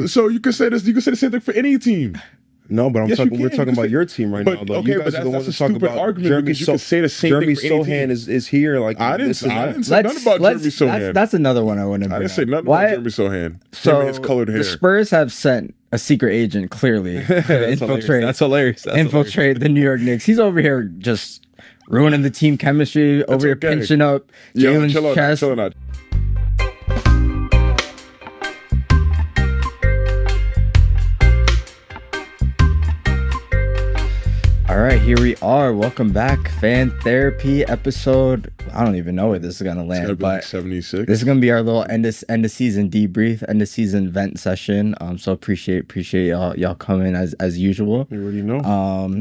So you could say this. You could say the same thing for any team. No, but we're talking about your team right now. Though. Okay, you guys but are the ones that's a to talk stupid about argument Jeremy. because you could say the same Jeremy thing for any team. Sohan is here. Like I didn't say nothing about Jeremy Sohan. That's another one I want to bring I didn't say up. nothing about Jeremy Sohan. So his colored hair. the Spurs have sent a secret agent clearly to infiltrate. That's hilarious. Infiltrate the New York Knicks. He's over here just ruining the team chemistry. Over here pinching up Jalen's chest. Chill out. All right, here we are. Welcome back. Fan Therapy episode. I don't even know where this is going to land, but like 76. this is going to be our little end of season debrief, end of season vent session. So appreciate y'all coming as usual. You already know.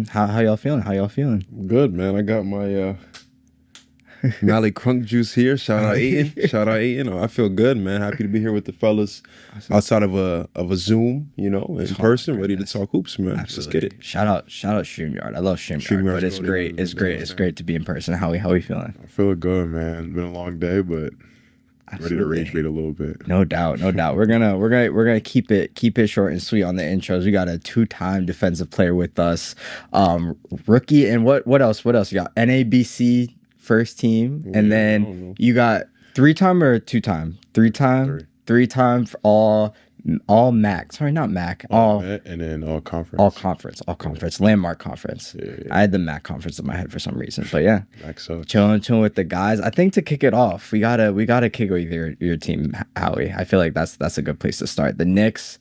How y'all feeling? How y'all feeling? Good, man. I got my Mally Crunk juice here. Shout out Aiden. I feel good, man. Happy to be here with the fellas outside of a Zoom, in person, ready to talk hoops, man. Absolutely. Let's get it. Shout out StreamYard. I love StreamYard, but it's great. It's great. It's great to be in person. How we feeling? I feel good, man. Been a long day, but ready to rage bait a little bit. No doubt. We're gonna keep it short and sweet on the intros. We got a 2-time defensive player with us, rookie, and what else? You got NABC first team, and then you got 3-time or 2-time? 3-time for all MAC. Sorry, not MAC. All and then all conference. All conference. Landmark conference. Yeah. I had the MAC conference in my head for some reason, but yeah. Chilling with the guys. I think to kick it off, we gotta kick with your team, Howie. I feel like that's a good place to start. The Knicks,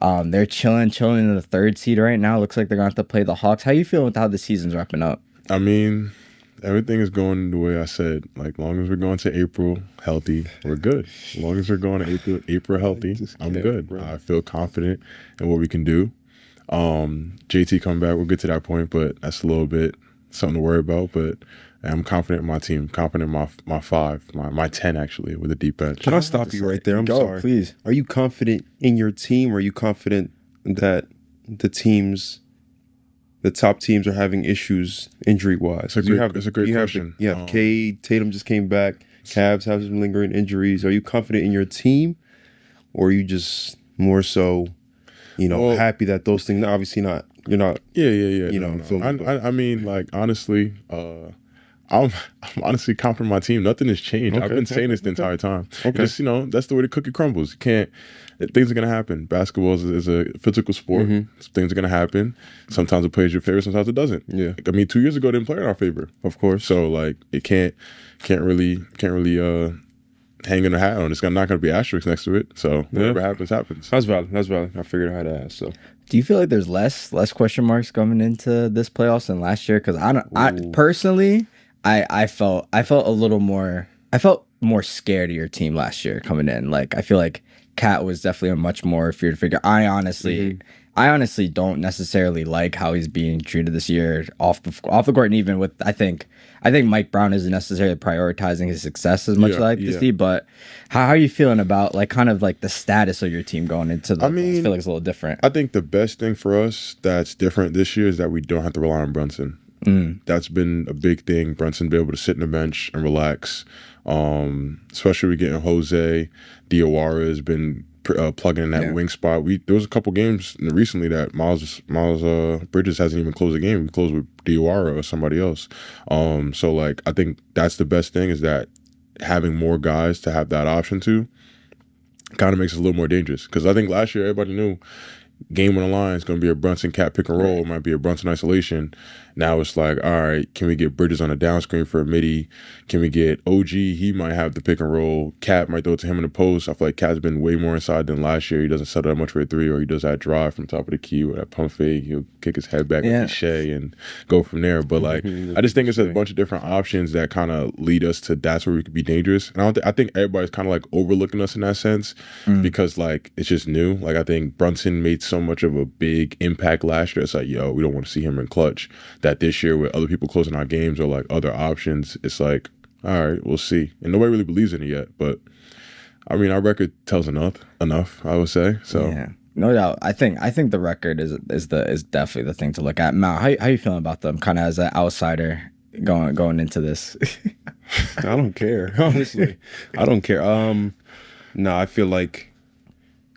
they're chilling in the 3rd seed right now. Looks like they're gonna have to play the Hawks. How you feeling with how the season's wrapping up? I mean, everything is going the way I said. Like, as long as we're going to April healthy, we're good. As long as we're going to April healthy, I'm good. Bro. I feel confident in what we can do. JT coming back, we'll get to that point, but that's a little bit something to worry about. But I'm confident in my team, confident in my 5, my 10 actually, with a deep bench. Can I stop you right there? I'm sorry. Please. Are you confident in your team? Or are you confident that the top teams are having issues injury-wise? It's a great question. Cade, Tatum just came back. Cavs have some lingering injuries. Are you confident in your team, or are you just more so, happy that those things? Obviously not. You're not. Yeah. I I mean, like, honestly, I'm honestly confident in my team. Nothing has changed. I've been saying this the entire time. Okay. Just, that's the way the cookie crumbles. You can't. Things are gonna happen. Basketball is a physical sport. Mm-hmm. Things are gonna happen. Sometimes it plays your favor. Sometimes it doesn't. Yeah. I mean, 2 years ago it didn't play in our favor. Of course. So like, it can't really hang in a hat on. It's not gonna be asterisks next to it. So whatever happens. That's valid. I figured I had to ask. So. Do you feel like there's less question marks coming into this playoffs than last year? Because I personally, I felt a little more. I felt more scared of your team last year coming in. Like, I feel like Cat was definitely a much more feared figure. I honestly don't necessarily like how he's being treated this year off the court, and even with I think Mike Brown isn't necessarily prioritizing his success as much as I like to see. But how are you feeling about kind of the status of your team going into the? I feel like it's a little different. I think the best thing for us that's different this year is that we don't have to rely on Brunson. That's been a big thing. Brunson be able to sit in the bench and relax. Especially we getting Jose. Diawara has been plugging in that wing spot. There was a couple games recently that Miles Bridges hasn't even closed a game. We closed with Diawara or somebody else. So I think that's the best thing, is that having more guys to have that option to kind of makes it a little more dangerous. Because I think last year everybody knew game on the line is going to be a Brunson Cat pick and roll. It might be a Brunson isolation. Now it's like, all right, can we get Bridges on a down screen for a midi? Can we get OG? He might have the pick and roll. Cat might throw it to him in the post. I feel like Cat's been way more inside than last year. He doesn't settle that much for a 3, or he does that drive from top of the key with that pump fake. He'll kick his head back with Shea and go from there. But I just think it's a bunch of different options that kind of lead us to that's where we could be dangerous. And I think everybody's kind of overlooking us in that sense because it's just new. I think Brunson made so much of a big impact last year. It's like, we don't want to see him in clutch. That this year with other people closing out games or other options, it's like, all right, we'll see. And nobody really believes in it yet. But I mean, our record tells enough, I would say. So yeah, no doubt. I think the record is definitely the thing to look at. Mal, how you feeling about them? Kind of as an outsider going into this. I don't care, honestly. I don't care. No, I feel like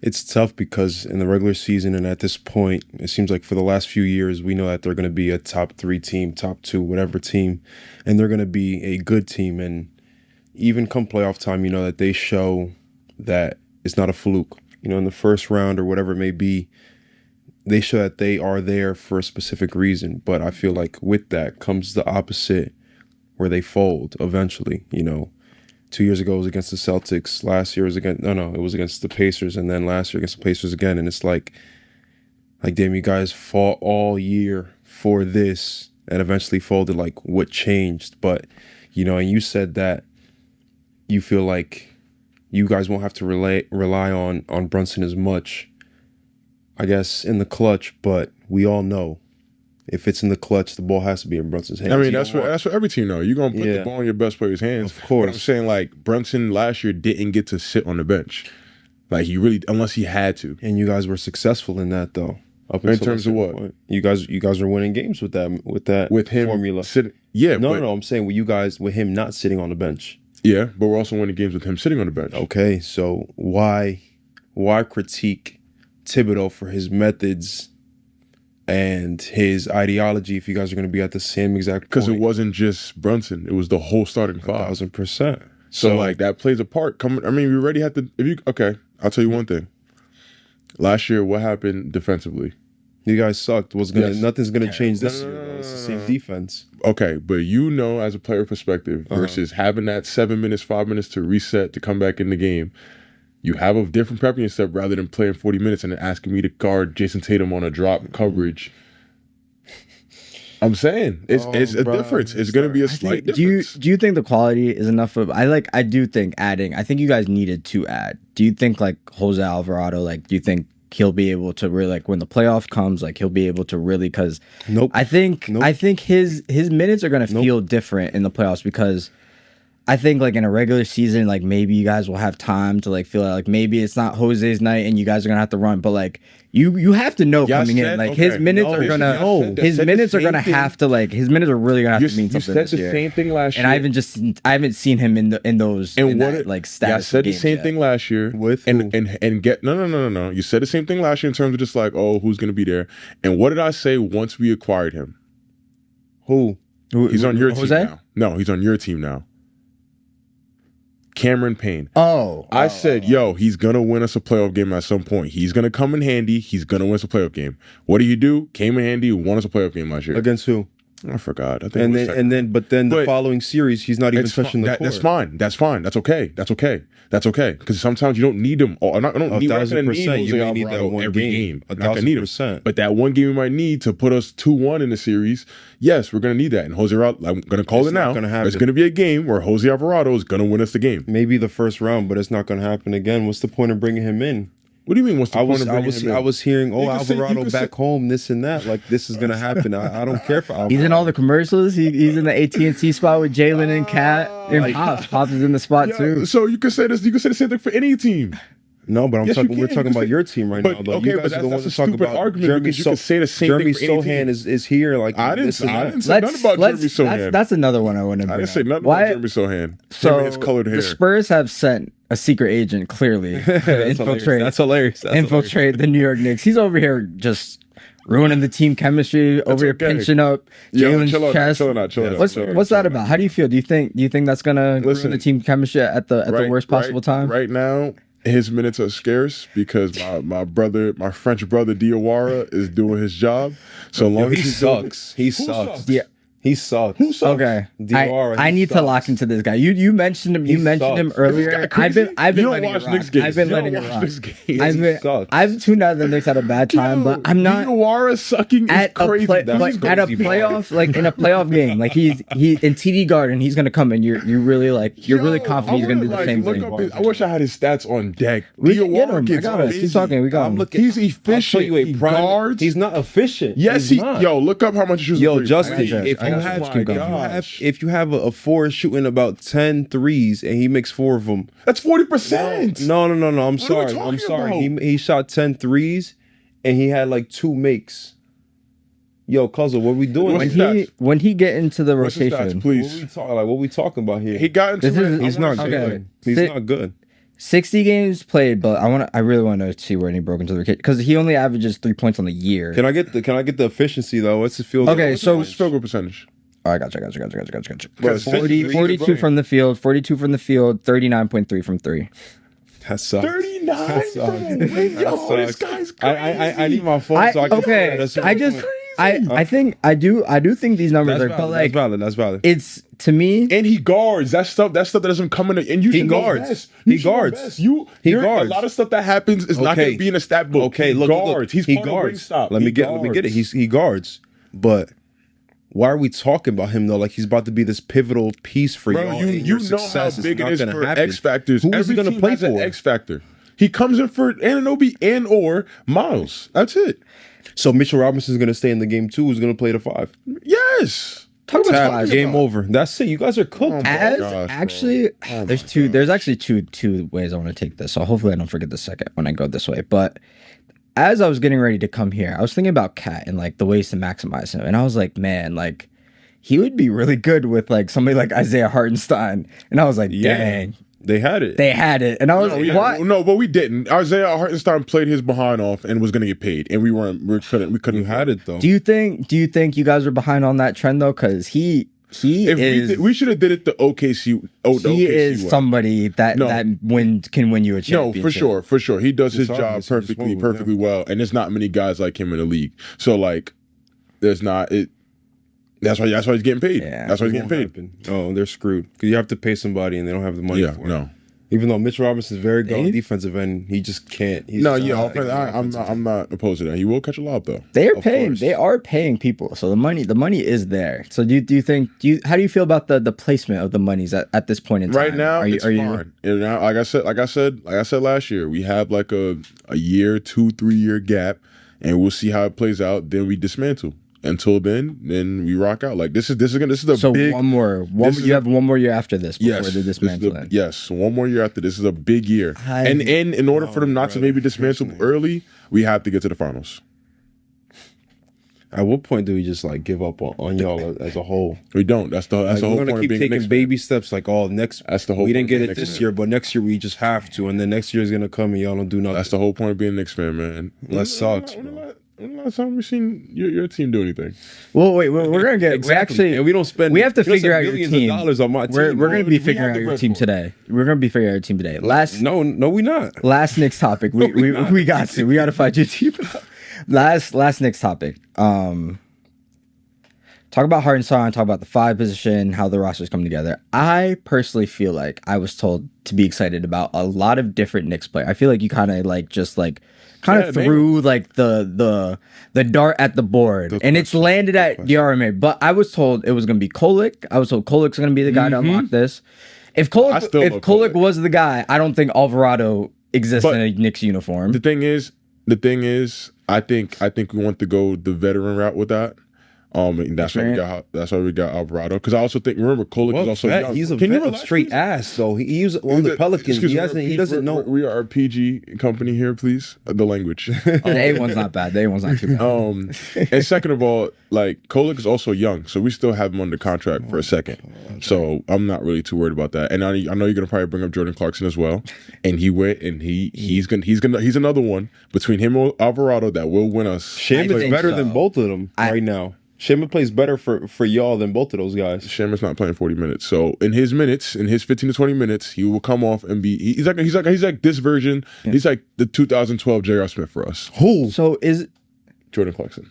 It's tough because in the regular season and at this point, it seems like for the last few years, we know that they're going to be a top 3 team, top 2, whatever team, and they're going to be a good team. And even come playoff time, you know that they show that it's not a fluke. You know, in the first round or whatever it may be, they show that they are there for a specific reason. But I feel like with that comes the opposite, where they fold eventually, you know. 2 years ago it was against the Celtics. Last year was against it was against the Pacers, and then last year against the Pacers again. And it's like damn, you guys fought all year for this and eventually folded. Like, what changed? But you know, and you said that you feel like you guys won't have to rely on Brunson as much, I guess, in the clutch. But we all know, if it's in the clutch, the ball has to be in Brunson's hands. I mean, that's what every team knows. You're going to put the ball in your best player's hands. Of course. But I'm saying, like, Brunson last year didn't get to sit on the bench. Like, he really, unless he had to. And you guys were successful in that, though. Up in terms of what? Point. You guys are winning games with that with him formula. No, I'm saying with him not sitting on the bench. Yeah, but we're also winning games with him sitting on the bench. Okay, so why critique Thibodeau for his methods and his ideology if you guys are going to be at the same exact point? Because it wasn't just Brunson; it was the whole starting 1,000%. So like that plays a part. We already have to. Okay, I'll tell you one thing. Last year, what happened defensively? You guys sucked. Nothing's gonna change this year, though. It's the same defense. Okay, but you know, as a player perspective, versus having that 7 minutes, 5 minutes to reset to come back in the game, you have a different prepping step rather than playing 40 minutes and then asking me to guard Jason Tatum on a drop coverage. I'm saying it's a difference. It's going to be a slight difference. Do you think the quality is enough of? I do think adding. I think you guys needed to add. Do you think like Jose Alvarado? Like, do you think he'll be able to really, like, when the playoff comes, like, he'll be able to really? Because I think his minutes are going to feel different in the playoffs, because I think, like, in a regular season, like, maybe you guys will have time to, like, feel like maybe it's not Jose's night and you guys are gonna have to run, but like you have to know coming in, like, his minutes are gonna have to, like, his minutes are really gonna have to mean something this year. You said the same thing last year, and I haven't seen him in those status. I said the same thing last year with no. You said the same thing last year in terms of just like, oh, who's gonna be there? And what did I say once we acquired him? Who? He's on your team now. No, he's on your team now. Cameron Payne. I said, yo, he's going to win us a playoff game at some point. He's going to come in handy. He's going to win us a playoff game. What do you do? Came in handy, won us a playoff game last year. Against who? I forgot. I think but the following series, he's not even touching the court. That's fine. That's fine. That's okay. Because sometimes you don't need him. I don't need 1,000%. You may need that one every game. I'm not going to need him. But that one game we might need to put us 2-1 in the series. Yes, we're going to need that. And Jose Alvarado, I'm going to call it now. There's going to be a game where Jose Alvarado is going to win us the game. Maybe the first round, but it's not going to happen again. What's the point of bringing him in? What do you mean? What's the point of bringing him in? I was hearing, Alvarado back home, this and that. Like, this is gonna happen. I don't care for Alvarado. He's in all the commercials. He's in the AT&T spot with Jalen and Kat. And Pops is in the spot too. So you could say this. You could say the same thing for any team. No, but we're talking about your team right now. Though. Okay, you guys are the ones to talk about argument. Jeremy you could say the same Jeremy thing for Sohan is here. Like, I didn't say nothing about Jeremy Sohan. That's another one I want to bring. I didn't say nothing about Jeremy Sohan. So his colored hair. The Spurs have sent a secret agent clearly to infiltrate. That's hilarious. Infiltrate the New York Knicks. He's over here just ruining the team chemistry. Over here pinching up Jalen's chest. What's that about? How do you feel? Do you think that's gonna ruin the team chemistry at the worst possible time? Right now, his minutes are scarce because my French brother Diawara is doing his job. So long as he sucks. He sucks. Yeah. He sucks. Who sucks? Okay, I need to lock into this guy. You mentioned him. You mentioned him earlier. I've been letting it rock. I've been letting it rock. I've tuned out the Knicks at a bad time, but I'm not. Diawara sucking is crazy. At a playoff, like in a playoff game, like he in TD Garden, he's gonna come in. You're really confident he's gonna do the same thing. I wish I had his stats on deck. Diawara gets busy. Keep talking. We got him. He's efficient. He guards. He's not efficient. Yes, yo, look up how much he shoots. Yo, Justin, if you have a Forrest shooting about 10 threes and he makes 4 of them, that's 40%. No. I'm sorry. He shot 10 threes and he had like 2 makes. Yo, Cuzzo, what are we doing? When he get into the rotation, please. What we talking about here? He got into He's not good. He's not good. 60 games played, but I really want to see where he broke into the because he only averages 3 points on the year. Can I get the efficiency though? What's the field goal? Okay, so what's field goal percentage? Oh, I got you. Bro, 42 from the field, 39.3 from three. That sucks. 39 That sucks. from the wing. Yo, That this sucks. guy's crazy. I need my phone so I can Okay, that's I just crazy. I think I do think these numbers That's are, valid. but like That's valid. it's to me. And he guards. That stuff that doesn't come in. And you He should know guards. best. He You should know guards. best. He A guards. lot of stuff that happens is not going to be in a stat book. Okay, he look. guards. He's he part of guards. Wingstop. Let me get it. He guards. But why are we talking about him though? Like he's about to be this pivotal piece for Bro, y'all. you and your know how success big it not is gonna for happen. X factors. Who is he Every gonna team play has an for? X factor. He comes in for Anunoby and or Miles. That's it. So Mitchell Robinson's gonna stay in the game too. Who's gonna play the 5? Yes. Talk about Tap, five. game over. That's it. You guys are cooked. As gosh, bro. actually, Oh there's my two. There's actually two ways I want to take this. So hopefully I don't forget the second when I go this way. But as I was getting ready to come here, I was thinking about Cat and like the ways to maximize him, and I was like, man, like he would be really good with like somebody like Isaiah Hartenstein, and I was like, dang, They had it. they had it, and I was like, what? No, but we didn't. Isaiah Hartenstein played his behind off and was going to get paid, and we couldn't. You had it though. Do you think you guys were behind on that trend though? Because he is we should have did it the OKC. Oh, the he OKC is way. somebody that No. can win you a No, championship. for sure. He does his It's job obvious he just won with perfectly well, and there's not many guys like him in the league. So like, there's not it. That's why he's getting paid. Yeah. That's why he's It getting won't paid. happen. Oh, they're screwed because you have to pay somebody and they don't have the money Yeah, for it. no. Even though Mitchell Robinson's very good on They- defensive end, he just can't. He's No, just yeah, not I'm not opposed to that. He will catch a lob though. Of course. They are paying people, so the money is there. So do you think how do you feel about the placement of the monies at this point in time? Right now, it's you fine. And now, like I said last year, we have like a year, 2-3 year gap, and we'll see how it plays out. Then we dismantle. Until then we rock out. Like this is a so big. you have one more year after this before the this is dismantling. yes, one more year after this is a big year. I- And in order for them not to maybe dismantle early, we have to get to the finals. At what point do we just like give up on y'all as a whole? We don't. That's the Like, whole we're point gonna of keep being a taking Knicks fan. baby steps. Like, next That's the whole we didn't point get of it being a this Knicks year, but next year we just have to, and then next year is gonna come and y'all don't do nothing. That's the whole point of being a Knicks fan, man. That sucks, bro. When the last time we seen your team do anything? Well, wait, we're gonna get we actually and we don't spend. we have to we don't figure spend out your millions team. of dollars on my team. We're bro. gonna be We figuring have out the your bread team for it. today. We're gonna be figuring out your team today. No, we not. Last Knicks topic. We got to find your team. Last Knicks topic. Talk about Hartenstein, talk about the 5 position, how the rosters come together. I personally feel like I was told to be excited about a lot of different Knicks players. I feel like you kind of Yeah, threw like the dart at the board, and it's landed at DRMA. But I was told it was going to be Kolek. I was told Kolek's going to be the guy to unlock this. If I still love Kolek Kolek. was the guy, I don't think Alvarado exists But in a Knicks uniform. The thing is, I think we want to go the veteran route with that. And that's why we got Alvarado. Because I also think, remember, Kolek Well, is also young. he's a Can you vet of relax, straight please? ass though. He's on the Pelicans. Excuse me, He doesn't know. We are a PG company here, please. The language. The A1's not bad. The A1's not too bad. And second of all, like Kolek is also young, so we still have him under contract for a second. So I'm not really too worried about that. And I know you're gonna probably bring up Jordan Clarkson as well. And he went and he's another one between him and Alvarado that will win us. Sham is think better so. than both of them right now. Sham plays better for y'all than both of those guys. Shaman's not playing 40 minutes. So in his 15 to 20 minutes, he will come off and be he's like this version. He's like the 2012 J.R. Smith for us. Who? So is Jordan Clarkson.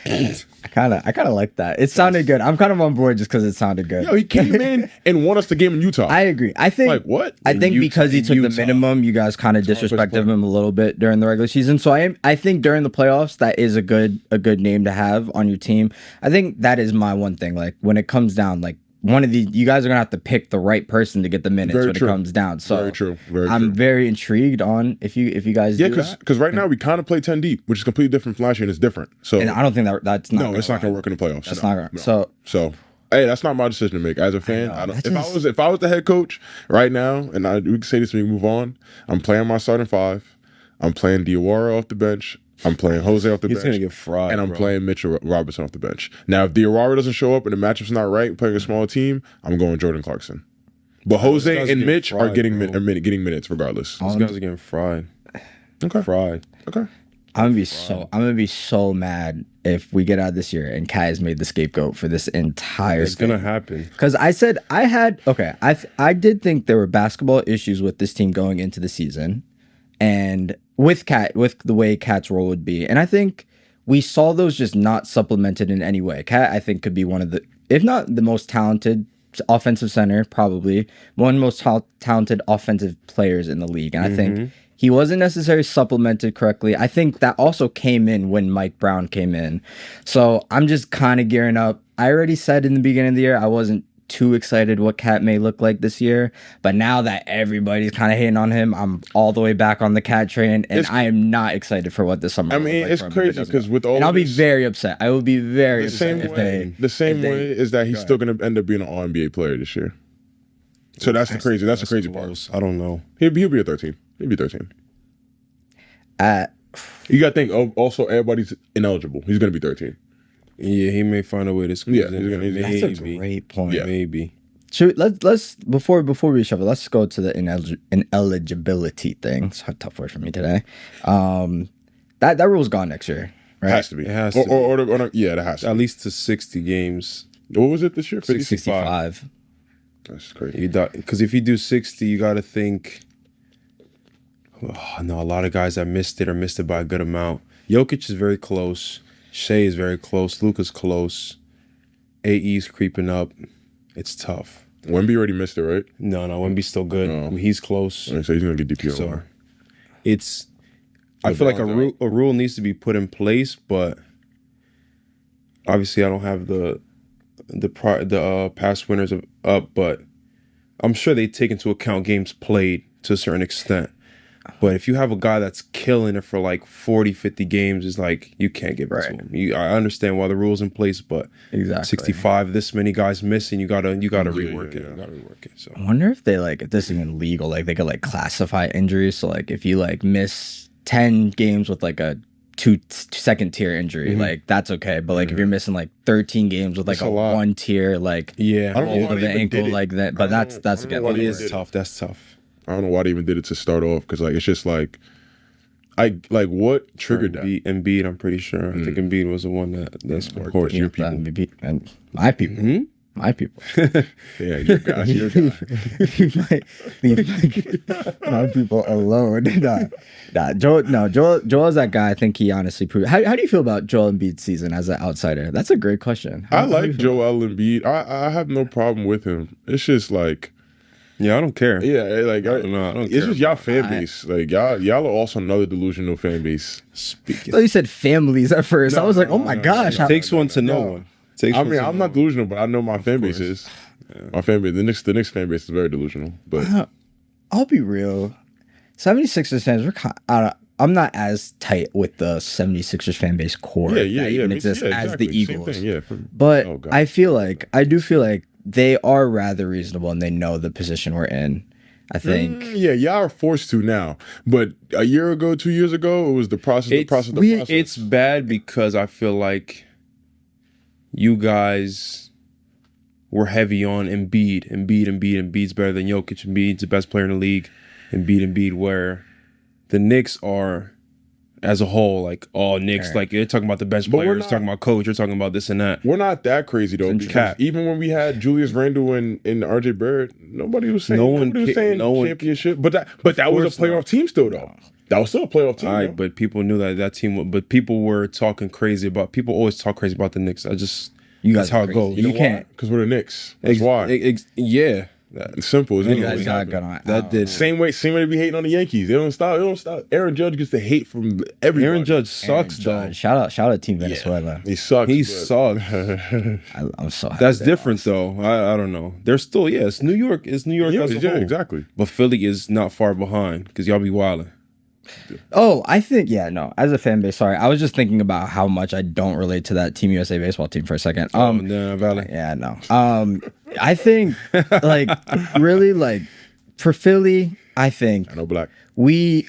I kind of like that. It sounded good. I'm kind of on board just because it sounded good. Yo, he came in and won us the game in Utah. I agree. I think Like, what? I think Utah- because he took the Utah. minimum, you guys kind of disrespected him a little bit during the regular season. So I think during the playoffs, that is a good name to have on your team. I think that is my one thing. Like when it comes down, like one of these, you guys are gonna have to pick the right person to get the minutes Very when true. it comes down. So Very true. Very I'm true. very intrigued on if you guys Yeah, do that. because right now we kind of play 10 deep, which is completely different from last year, and it's different. So And I don't think that's not. no, it's not gonna work in the playoffs. That's No, not gonna. no. So Hey, that's not my decision to make. As a fan, know. I don't. That If I was the head coach right now, and we can say this when we move on, I'm playing my starting 5. I'm playing Diawara off the bench. I'm playing Jose off the He's bench. gonna get fried, and I'm bro. playing Mitchell Robinson off the bench. Now, if Diawara doesn't show up and the matchup's not right, playing a small team, I'm going Jordan Clarkson. But Jose guys and getting Mitch are fried, getting bro. getting minutes regardless. Those guys are getting fried. Okay. Fried. Okay. I'm gonna be so mad if we get out this year and Kai is made the scapegoat for this entire It's gonna happen. Because I said I did think there were basketball issues with this team going into the season, and with the way Cat's role would be, and I think we saw those just not supplemented in any way. Cat, I think, could be one of the, if not the most talented offensive center, probably one of the most talented offensive players in the league, and I think he wasn't necessarily supplemented correctly. I think that also came in when Mike Brown came in. So I'm just kind of gearing up. I already said in the beginning of the year I wasn't too excited what Cat may look like this year. But now that everybody's kind of hating on him, I'm all the way back on the Cat train. And I am not excited for what this summer I mean, it's crazy because with all and I'll be this, very upset. I will be very the upset same if way. they... The same if they- way is that he's still going to end up being an All-NBA player this year. So that's the crazy. That's the crazy part. Close. I don't know. He'll be a 13. He'll be 13. Uh, You got to think. Also, everybody's ineligible. He's going to be 13. Yeah, he may find a way to squeeze Yeah, in. he's gonna- Maybe. that's a great point. Yeah. Maybe. Should let's before we shuffle, let's go to the ineligibility thing. It's a tough word for me today. That rule's gone next year, right? Has to be. It has or, to or yeah, that has to At be. least to 60 games. What was it this year? 50? 65. That's crazy. Because if you do 60, you got to think. Oh, no, a lot of guys that missed it or missed it by a good amount. Jokic is very close. Shea is very close. Luka's close. AE's creeping up. It's tough. Wemby already missed it, right? No, Wemby's still good. Oh. He's close. So he's going to get DPO. So it's. I feel like a rule needs to be put in place, but obviously I don't have the past winners up, but I'm sure they take into account games played to a certain extent. But if you have a guy that's killing it for like 40, 50 games, it's like you can't give it to him. I understand why the rule's in place, but Exactly. 65, this many guys missing, you gotta rework it. yeah. You gotta rework it. So I wonder if if this is even legal, like they could like classify injuries. So like if you like miss 10 games with like a second tier injury, like that's okay. But like if you're missing like 13 games with like That's a lot. 1 tier, like yeah, I don't know hold why of they the even ankle did it. like that. But that's I don't again. know why it they like, did is tough. That's tough. I don't know why they even did it to start off because like it's just like what triggered that? Embiid, I'm pretty sure. I think Embiid was the one that sparked Of course, it. your people. and my people. My people. Yeah, your guy. Your guy. My people alone. Joel is that guy. I think he honestly proved. How do you feel about Joel Embiid's season as an outsider? That's a great question. I like Joel Embiid. I have no problem with him. It's just like, Yeah, I don't care. yeah, like I don't care it's just y'all fan base. Like y'all are also another delusional fan base. I Speaking. thought you said families at first. I was like, oh my gosh. It takes one to know one. Takes I one mean, to I'm know not delusional, but I know my fan base is. My fan base, the Knicks fan base is very delusional. But I'll be real. 76ers fans, I'm not as tight with the 76ers fan base core yeah, that yeah. even me- exists yeah, as exactly. the Same Eagles. thing, yeah. But Oh, God. I do feel like they are rather reasonable and they know the position we're in. I think. Yeah, y'all are forced to now. But a year ago, 2 years ago, it was the process. It's bad because I feel like you guys were heavy on Embiid. Embiid's better than Jokic. Embiid's the best player in the league. Embiid, where the Knicks are as a whole, like, oh, Knicks, Right. like, you're talking about the bench But we're players, not- talking about coach, you're talking about this and that. We're not that crazy though. Because cap. even when we had Julius Randle and RJ Barrett, nobody was saying championship. But that was course a playoff team still though. That was still a playoff team. All right, though. but people knew that team. But people were talking crazy about. People always talk crazy about the Knicks. You That's guys how are it crazy. goes. You can't. Because we're the Knicks. That's why. Yeah, It's simple. It's You really guys always got happened. good on. that did. Same way they be hating on the Yankees. They don't stop. Aaron Judge gets the hate from everybody. Aaron Judge sucks Aaron though. Judge. Shout out Team Venezuela. He sucks. He but- sucks. I'm so happy. That's they different though. I don't know. They're still it's New York. It's New York Yeah, as a whole. exactly. But Philly is not far behind because y'all be wilding. Oh, I think as a fan base. Sorry, I was just thinking about how much I don't relate to that Team USA baseball team for a second. Valley. Yeah, no. I think like really like for Philly, I think No black. we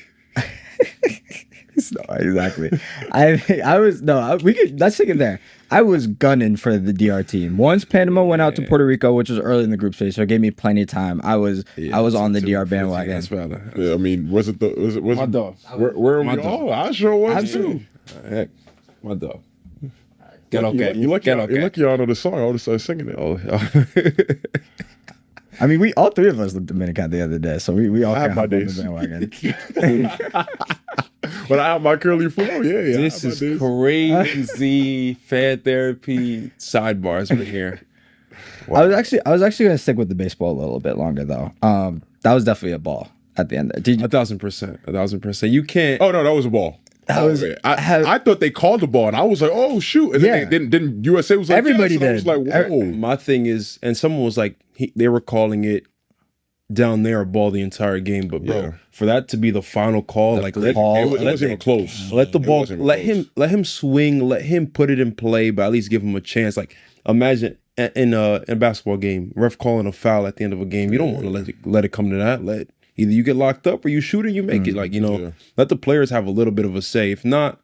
No, exactly. I was no. We could let's take it there. I was gunning for the DR team. Once Panama went out to Puerto Rico, which was early in the group stage, so it gave me plenty of time. I was on the DR bandwagon. That's valid. Yeah, I mean, was it My dog. Where were My we dog. all? I sure was Absolutely. too. Heck, my dog. Get You okay. lucky Get y'all know the song. I would have started singing it. Oh, I mean, we all three of us looked Dominican the other day, so we all I can have my hop on the days. bandwagon. But I have my curly flow. Yeah. this I have is my days. crazy fan therapy sidebars right here. I was actually gonna stick with the baseball a little bit longer though. That was definitely a ball at the end. Did you? 1,000%. You can't. Oh no, that was a ball. I thought they called the ball, and I was like, "Oh shoot!" And Yeah. then USA was like, Everybody yes, and I was did. like, "Whoa!" My thing is, and someone was like, they were calling it down there a ball the entire game, but bro, Yeah. for that to be the final call, like let, call. It wasn't even close. let the It ball, wasn't even let close. him swing, let him put it in play, but at least give him a chance. Like imagine in a basketball game, ref calling a foul at the end of a game. You don't want to let it come to that. Let either you get locked up or you shoot and you make it. Like let the players have a little bit of a say. If not,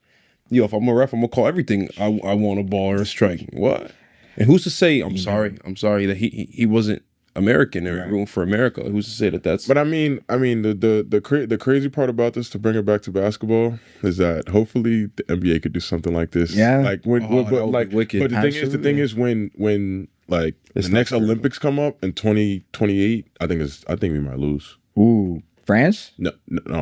if I'm a ref, I'm gonna call everything. I want a ball or a strike. What? And who's to say? I'm sorry that he wasn't American or rooting for America. Who's to say that that's? But I mean, the crazy part about this, to bring it back to basketball, is that hopefully the NBA could do something like this. Yeah. Like when, that but would like, be wicked. but the thing is, when like It's the not next fair. Olympics come up in 2028, I think we might lose. Ooh, France? No.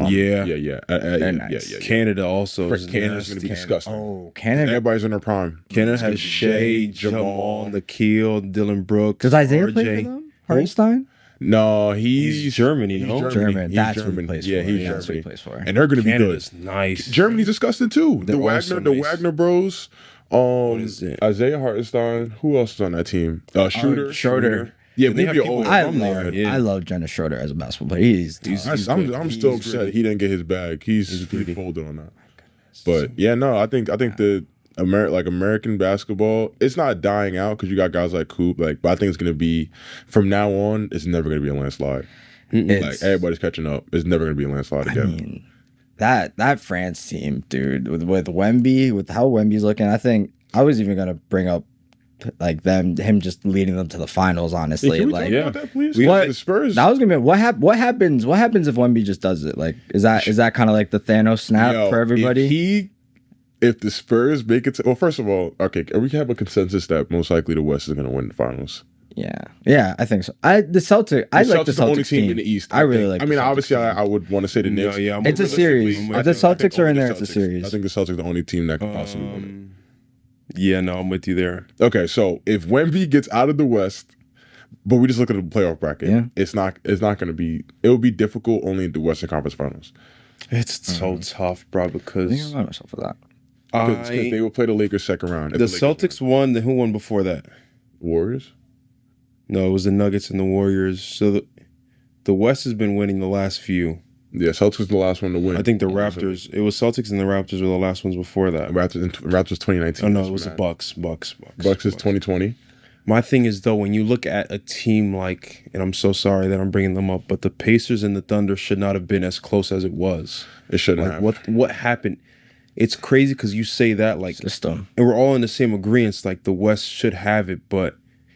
Yeah. They're nice. yeah. Canada also. is Canada's gonna be nasty. disgusting. Oh, Canada. Everybody's in their prime. Canada It's gonna has be Shea, Jamal, Nikhil, Dylan Brooks. Does Isaiah RJ. play for them? Hartenstein? No, he's Germany, no? German. He's That's what German. he plays Yeah, for. he's Yeah, that's what he Germany. plays for. And they're gonna be good. Canada's nice. Germany's disgusting too. They're The also Wagner, the nice. Wagner Bros. is it? Isaiah Hartenstein. Who else is on that team? Schroeder. Schroeder. Yeah, And they maybe have an old. people I from love, there, yeah. I love Dennis Schroeder as a basketball player. He's I'm good. still He's upset really- he didn't get his bag. He's greedy. folded on that. But yeah, no, I think the American basketball, it's not dying out because you got guys like Coop. But I think it's gonna be from now on. It's never gonna be a landslide. Like it's, everybody's catching up. It's never gonna be a landslide I again. mean, that France team, dude, with Wemby, with how Wemby's looking, I think I was even gonna bring up like him just leading them to the finals. Honestly, Can we like talk about that, please? What- The Spurs. that was gonna be what happens. What happens if Wemby just does it? Like, is that kind of like the Thanos snap Yo, for everybody? If the Spurs make it to, well, first of all, okay, we have a consensus that most likely the West is going to win the finals. Yeah, I think so. I like the Celtics the only team team in the East. I really think. like. I the mean, Celtics obviously, team. I would want to say the Knicks. Yeah, I'm It's a with you. series. I'm If with the you. Celtics are in Only there, the it's a Celtics. series. I think the Celtics are the only team that could possibly win Yeah, no, I'm with you there. it. Okay, so if Wemby gets out of the West, but we just look at the playoff bracket, Yeah. it's not going to be. It will be difficult only in the Western Conference Finals It's so tough, bro, I think because I'm myself for that. because they will play the Lakers second round. If the Lakers Celtics won. Then who won before that? win. Warriors. No, it was the Nuggets and the Warriors. So the West has been winning the last few. Yeah, Celtics is the last one to win. I think the Raptors. It was Celtics and the Raptors were the last ones before that. Raptors 2019. Oh no, that's it was the mad. Bucks. Bucks is 2020. My thing is though, when you look at a team like, and I'm so sorry that I'm bringing them up, but the Pacers and the Thunder should not have been as close as it was. It shouldn't Like have. what happened? It's crazy because you say that like, System. and we're all in the same agreement. Like the West should have it, but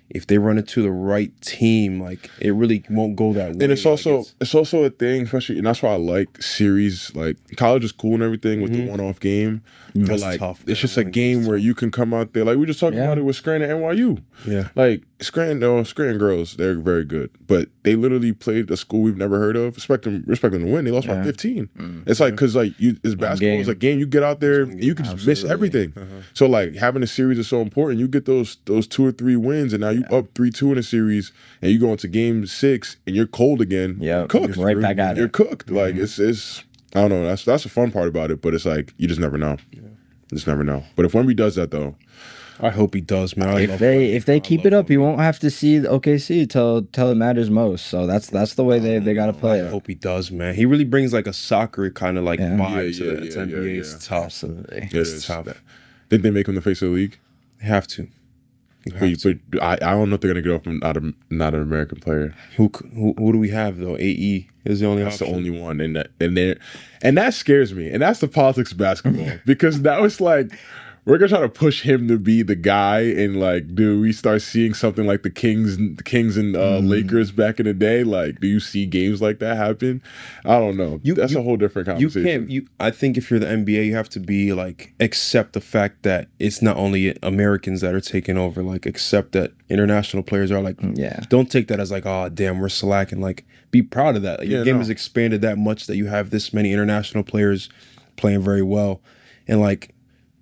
if they run into the right team, like it really won't go that way. And it's Like, also it's also a thing, especially, and that's why I like series. Like college is cool and everything with the one-off game, but That's like tough, it's man. just a game where you can come out there. Like we just talked Yeah. about it with Scranton and NYU. Yeah. Like Scranton girls, they're very good, but they literally played a school we've never heard of. Respect them to win. They lost by 15. It's like because like it's basketball. It's a game. You get out there, you can just miss everything. So like having a series is so important. You get those 2 or 3 wins, and now you up 3-2 in a series, and you go into game 6, and you're cold again. Yeah, you're cooked. right back at You're it. cooked. Like it's I don't know. That's the fun part about it. But it's like you just never know. You just never know. But if Wemby does that though, I hope he does, man. If they keep it up, you won't have to see the OKC till it matters most. So that's the way they got to play I it. hope he does, man. He really brings like a soccer kind of like Yeah. vibe to Yeah, the yeah, NBA. yeah, It's tough. Absolutely. it It's is. tough. Didn't they make him the face of the league? They have to. But I don't know if they're gonna get off from not an American player. Who do we have though? AE is the only That's option. the only one, and that scares me, and that's the politics of basketball because now it's like we're gonna try to push him to be the guy, and like, do we start seeing something like the Kings and Lakers back in the day? Like, do you see games like that happen? I don't know. That's a whole different conversation. I think if you're the NBA, you have to be like accept the fact that it's not only Americans that are taking over. Like, accept that international players are like, don't take that as like, oh damn, we're slacking. Like, be proud of that. Like, your game has expanded that much that you have this many international players playing very well, and like,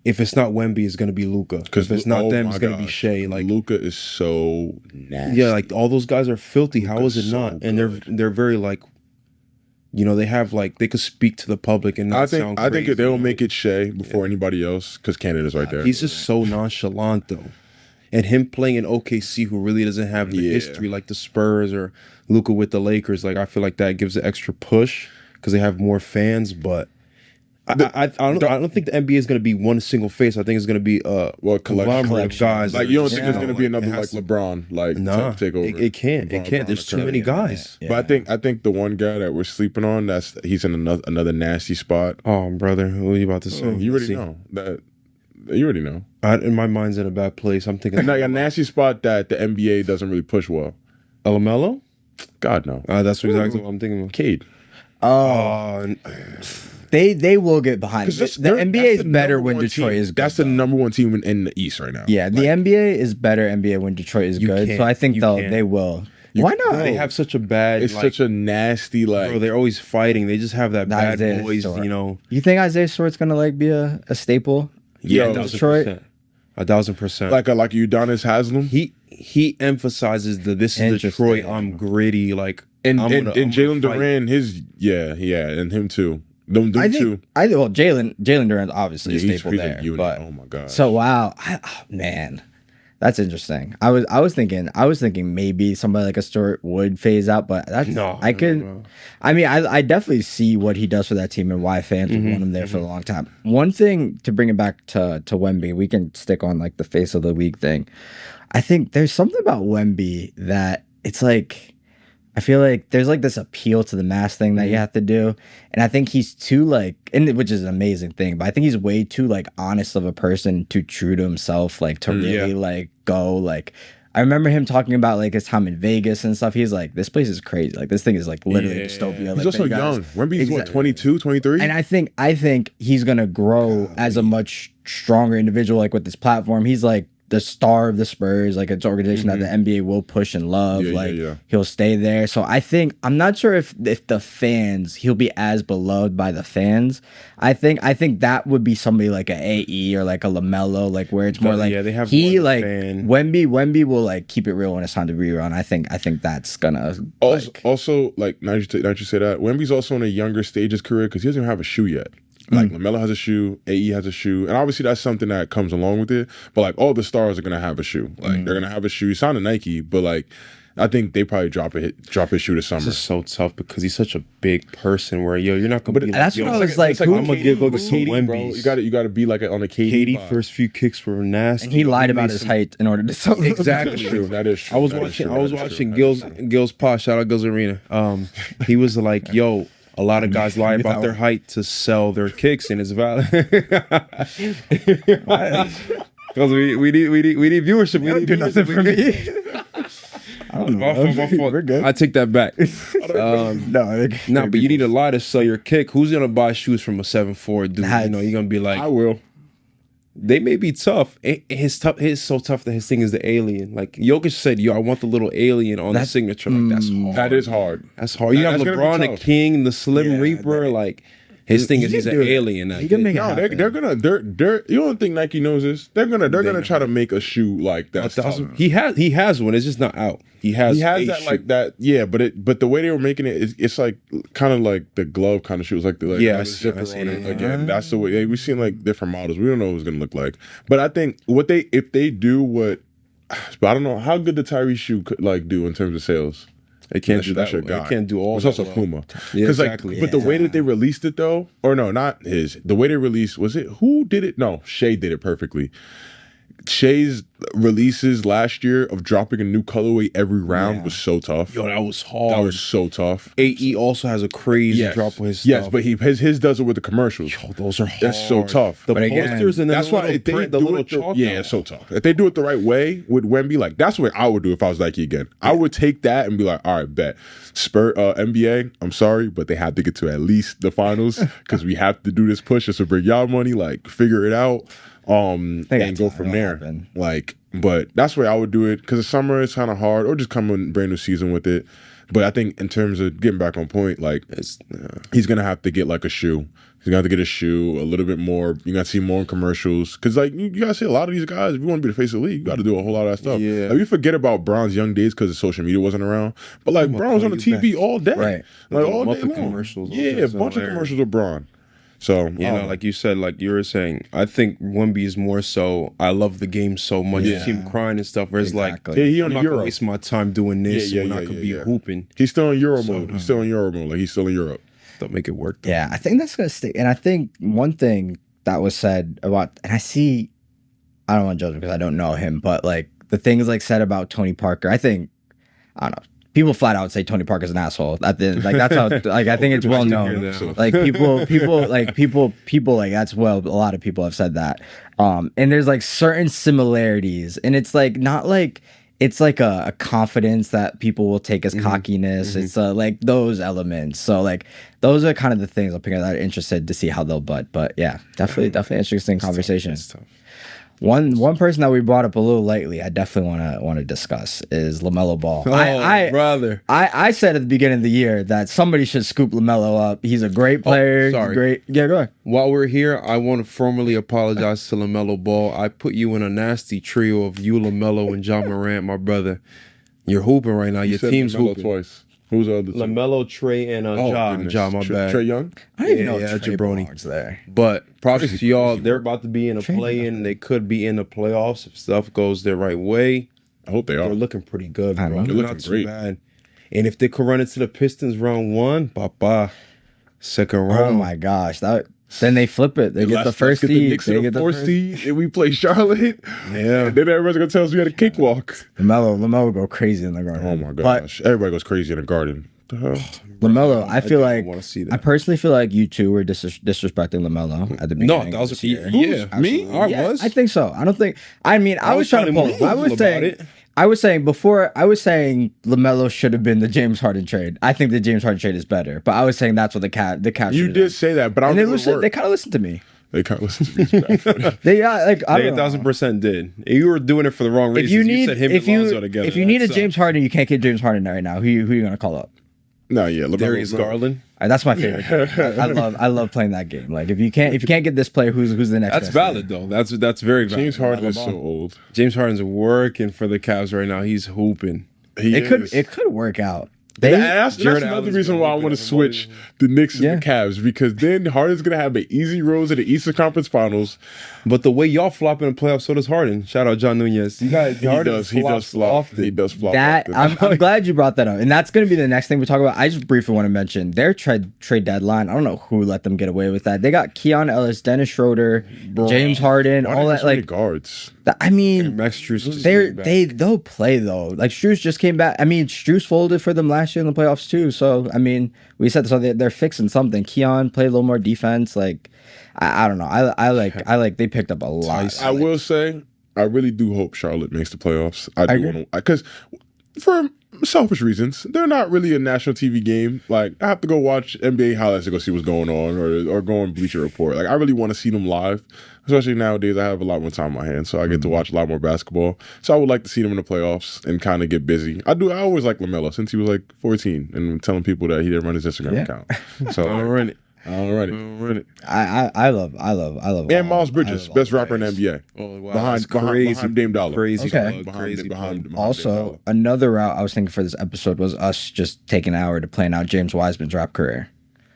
if it's not Wemby, it's gonna be Luka. Because if it's not them, it's gonna be Shea. Like, Luka is so nasty. Yeah, like all those guys are filthy. How is it not? And they're very like, you know, they have like they could speak to the public and not sound crazy. I think they'll make it Shea before anybody else because Canada's right there. He's just so nonchalant though, and him playing in OKC, who really doesn't have the history like the Spurs or Luka with the Lakers. Like, I feel like that gives an extra push because they have more fans, but. I don't think the NBA is going to be one single face. I think it's going to be a conglomerate of guys. Like, you don't think there's going to be another like LeBron like take over? It can't. There's too many guys. Yeah. But I think the one guy that we're sleeping on he's in another nasty spot. Oh, brother, who are you about to say? You already know that. You already know. In my mind's in a bad place. I'm thinking like a nasty spot that the NBA doesn't really push well. LaMelo? God no. That's exactly what I'm thinking of. Cade. They will get behind it. The NBA is better when Detroit is good. That's the number one team in the East right now. Yeah, the NBA is better NBA when Detroit is good. So I think they will. Why not? They have such a bad. It's such a nasty Bro, they're always fighting. They just have that bad boys. You know. You think Isaiah Stewart's gonna like be a staple? Yeah, Detroit. 1,000%. Like Udonis Haslem. He emphasizes this is Detroit. I'm gritty. Like, and Jalen Duran. And him too. Well, Jalen Duran's obviously a staple there. But oh my god! So wow, man, that's interesting. I was thinking maybe somebody like a Stewart would phase out, but that's I mean, I definitely see what he does for that team and why fans would want him there for a long time. One thing to bring it back to Wemby, we can stick on like the face of the week thing. I think there's something about Wemby that it's like. I feel like there's like this appeal to the mass thing that you have to do. And I think he's too like, which is an amazing thing, but I think he's way too like honest of a person, too true to himself, like to really like go like, I remember him talking about like his time in Vegas and stuff. He's like, this place is crazy. Like this thing is like literally dystopia. He's also young. Wemby's what, 22, 23? And I think he's going to grow as a much stronger individual, like with this platform. He's like, the star of the Spurs, like it's an organization that the NBA will push and love. He'll stay there. So I'm not sure if the fans, he'll be as beloved by the fans. I think that would be somebody like an AE or like a LaMelo, like where it's more like they have Wemby will like keep it real when it's time to be real. And I think that's gonna also like now you say that Wemby's also in a younger stage of his career because he doesn't even have a shoe yet. Like LaMelo has a shoe, AE has a shoe, and obviously that's something that comes along with it. But like all the stars are gonna have a shoe. Like they're gonna have a shoe. He signed a Nike, but like I think they probably drop his shoe this summer. It's just so tough because he's such a big person. Where you're not gonna. But that's what I was like. I'm gonna give over some Wemby. You got to be like on a KD. First few kicks were nasty. And he lied about his height in order to sell. Exactly true. That is true. I was watching Gil's Pod. Shout out Gil's Arena. He was like, yo. A lot of guys lie about their height to sell their kicks, and it's valid. Because we need viewership. We need nothing for me. I don't know. We're good. I take that back. No, but you need a lie to sell your kick. Who's gonna buy shoes from a 7'4" dude? You know, you're gonna be like, I will. They may be tough. It's so tough that his thing is the alien. Like Jokic said, yo, I want the little alien on the signature. Like that's hard. That is hard. That's hard. You have LeBron, the King, the Slim Reaper. Like his thing is he's an alien. They're gonna. You don't think Nike knows this? They're gonna try to make a shoe like that. He has one. It's just not out. He has that shoe. Like that. Yeah, but the way they were making it, it's like kind of like the glove kind of shoes, like the zipper on it. Again, that's the way we've seen like different models. We don't know what it's gonna look like, but I think if they do what, but I don't know how good the Tyrese shoe could like do in terms of sales. They can't do that. They can't do all. It's also Puma. Yeah, exactly. But the way that they released it though, or no, not his. The way they released was it? Who did it? No, Shea did it perfectly. Shay's releases last year of dropping a new colorway every round was so tough. Yo, that was hard. That was so tough. AE also has a crazy drop with his stuff. Yes, but his does it with the commercials. Yo, those are hard. That's so tough. The But again, posters and then That's the why little if they print, the do little it chalk. it's so tough. If they do it the right way with Wemby, like that's what I would do if I was Nike again. I would take that and be like, all right, bet. NBA, I'm sorry, but they have to get to at least the finals because we have to do this push just to bring y'all money. Like, figure it out. And go from there. Like, but that's where I would do it because the summer is kind of hard, or just come in brand new season with it. But I think in terms of getting back on point, like he's gonna have to get like a shoe. He's gonna have to get a shoe a little bit more. You gotta see more in commercials because like you gotta see a lot of these guys. If you want to be the face of the league, you got to do a whole lot of that stuff. Yeah. Like, we forget about Bron's young days because the social media wasn't around. But like Bron was on the TV all day, Right? Like all day long. commercials. Yeah, a bunch of commercials with Bron. So You know, like you said, like you were saying, I think Wemby is more so. I love the game so much. You see him crying and stuff. Where it's Exactly. yeah, he I'm on the not gonna Euro. waste my time doing this when I could be hooping. He's still in Euro mode. He's still in Euro mode. Like he's still in Europe. Don't make it work. Though. Yeah, I think that's gonna stay. And I think one thing that was said about, and I don't want to judge him because I don't know him, but like the things like said about Tony Parker, I don't know. People flat out say Tony Parker's an asshole. Like that's how. Like I think it's well known. Like people like that's well. A lot of people have said that. And there's like certain similarities, and it's like not like. It's like a confidence that people will take as cockiness. It's like those elements. So like those are kind of the things I'm picking that are interested to see how they'll butt. But yeah, definitely interesting conversation. One person that we brought up a little lately, I definitely want to discuss is LaMelo Ball. Brother. I said at the beginning of the year that somebody should scoop LaMelo up. He's a great player. sorry. Great. Yeah, go ahead. While we're here, I want to formally apologize to LaMelo Ball. I put you in a nasty trio of you, LaMelo, and John Morant, my brother. You're hooping right now. Your team's hooping. Twice. Who's the other two? LaMelo, Trey, and John, my bad. Trey Young? I don't even know yeah, Trey jabroni. Ball's there. But props to y'all. They're about to be in a Trey play-in. They could be in the playoffs if stuff goes their right way. I hope they are. They're looking pretty good, I bro. know. They're They're not looking too great. bad. And if they could run into the Pistons round one, papa, second Oh round. my gosh, then they flip it. They get the first the seed. Knicks They in get the the fourth first. seed, and we play Charlotte. Yeah. And then everybody's gonna tell us we had a cakewalk. LaMelo go crazy in the garden. Oh my But gosh! Everybody goes crazy in the garden. The hell? LaMelo, I feel like wanna see that. I personally feel like you two were disrespecting LaMelo at the beginning. No, that was of this year. yeah. Me? I Yeah, was. I think so. I don't think. I mean, I was trying to pull. be I was about saying. it. I was saying before. I was saying LaMelo should have been the James Harden trade. I think the James Harden trade is better, but I was saying that's what the Cavs. You should did have say that, but I done. don't And think it they worked. kind of listened to me. They can't listen to me. It's bad. They like I They don't know. 1,000% did. You were doing it for the wrong reasons. If you need, said him if and Lonzo you together. if you That need a sucks. James Harden, you can't get James Harden right now. Who you gonna call up? No, yeah, LaMelo, Darius Garland. That's my favorite. I love playing that game. Like if you can't get this player, who's the next? That's best valid though. That's very valid. James Harden is so old. James Harden's working for the Cavs right now. He's hooping. It could work out. That's Jared another Allen's reason been why I hooping want to everybody. switch the Knicks and Yeah. the Cavs, because then Harden's gonna have an easy road to the Eastern Conference Finals. But the way y'all flop in the playoffs, so does Harden. Shout out John Nunez. You guys, He does flop. often. He does flop. That often. I'm glad you brought that up, and that's going to be the next thing we talk about. I just briefly want to mention their trade deadline. I don't know who let them get away with that. They got Keon Ellis, Dennis Schroeder, James Harden, Why all they that. have so many like guards. I mean, Max Strus just came back. they'll play though. Like Strus just came back. I mean, Strus folded for them last year in the playoffs too. So I mean, we said so they're fixing something. Keon played a little more defense. Like I don't know. I like they picked up a lot. I will say, I really do hope Charlotte makes the playoffs. I do agree. want to, because for selfish reasons, they're not really a national TV game. Like I have to go watch NBA highlights to go see what's going on, or go on Bleacher Report. Like I really want to see them live, especially nowadays. I have a lot more time on my hands, so I get to watch a lot more basketball. So I would like to see them in the playoffs and kind of get busy. I always like LaMelo since he was like 14 and telling people that he didn't run his Instagram account. So Don't run it. all right. Don't run it. I love. And Miles Bridges, best rapper in the NBA. Oh, wow. Behind, That's crazy. behind Dame Dollar. Crazy Okay. plug, crazy plug. Dame Also, Dollar. another route I was thinking for this episode was us just taking an hour to plan out James Wiseman's rap career.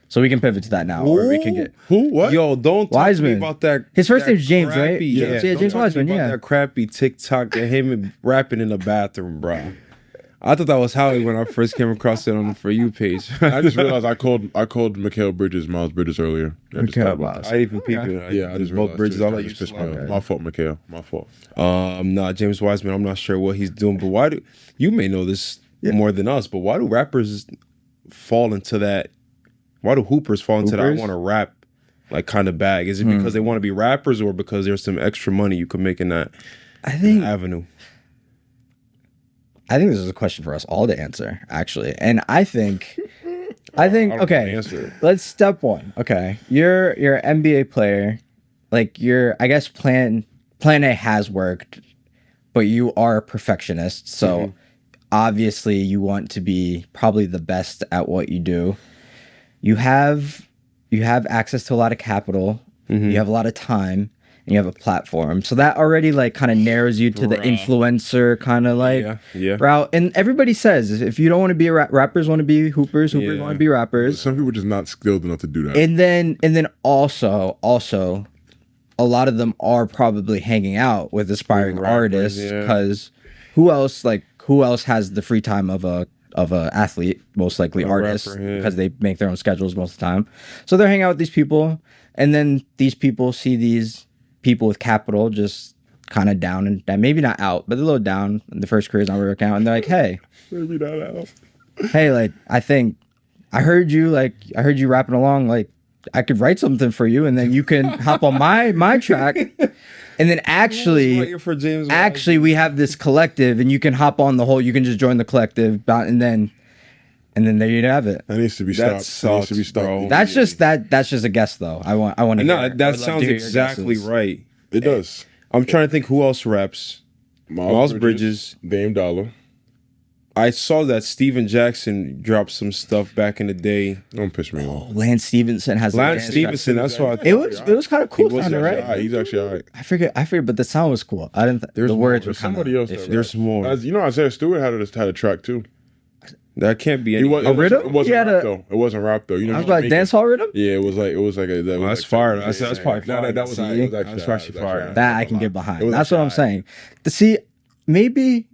So we can pivot to that now, or we can get Who? What? Yo, don't talk Wiseman. to me about that. His first that name's James, right? crappy- Yeah, don't James talk to me Wiseman, about yeah. That crappy TikTok and him rapping in the bathroom, bro. I thought that was Howie when I first came across it on the For You page. I just realized I called Mikhail Bridges Miles Bridges earlier. I just thought about that. I even peeped it. Yeah, I just both realized Bridges. too. I'll That let you just pissed me slide. off. My fault, Mikhail. My fault. Nah, James Wiseman. I'm not sure what he's doing, but why do you may know this more than us? But why do rappers fall into that? Why do hoopers fall into that? I Hoopers? want to rap like kind of bag. Is it because they want to be rappers, or because there's some extra money you could make in that I think avenue? I think this is a question for us all to answer, actually. And I think okay. Answer. Let's step one. Okay. You're an NBA player. Like I guess plan A has worked, but you are a perfectionist. So obviously you want to be probably the best at what you do. You have access to a lot of capital. You have a lot of time. And you have a platform, so that already like kind of narrows you to the influencer kind of like route. And everybody says if you don't want to be rappers want to be hoopers, hoopers want to be rappers. Some people are just not skilled enough to do that. And then also a lot of them are probably hanging out with aspiring artists because who else has the free time of a athlete, most likely artists, because they make their own schedules most of the time. So they're hanging out with these people, and then these people see these people with capital just kind of down and maybe not out, but they're a little down in the first career's not working out, and they're like, hey, Maybe not out. hey, like I heard you rapping along, like I could write something for you, and then you can hop on my track, and then actually we have this collective, and you can hop on the whole. You can just join the collective, and then there you have it. That needs to be That stopped. That needs to be sucks, stopped. bro. That's just a guess, though. I want to. No, that sounds exactly right. It does. I'm trying to think who else raps. Miles Bridges, Dame Dollar. I saw that Steven Jackson dropped some stuff back in the day. Don't piss me off. Lance Stevenson has Lance Stevenson, that's what I thought. It was kind of cool sounding, right? He's actually all right. I forget, but the sound was cool. I didn't. There's the words were There's kind of. somebody else. that There's raps. more. You know, Isaiah Stewart had a track too. That can't be It any. wasn't He had rap a- though. It wasn't rap though. You know, I was like dance hall rhythm. Yeah, it was like a. That was That's like fire. something- That's probably No, fire. that was See? actually That's actually fire. That I can get behind. It was That's what I'm actually saying. To see, maybe.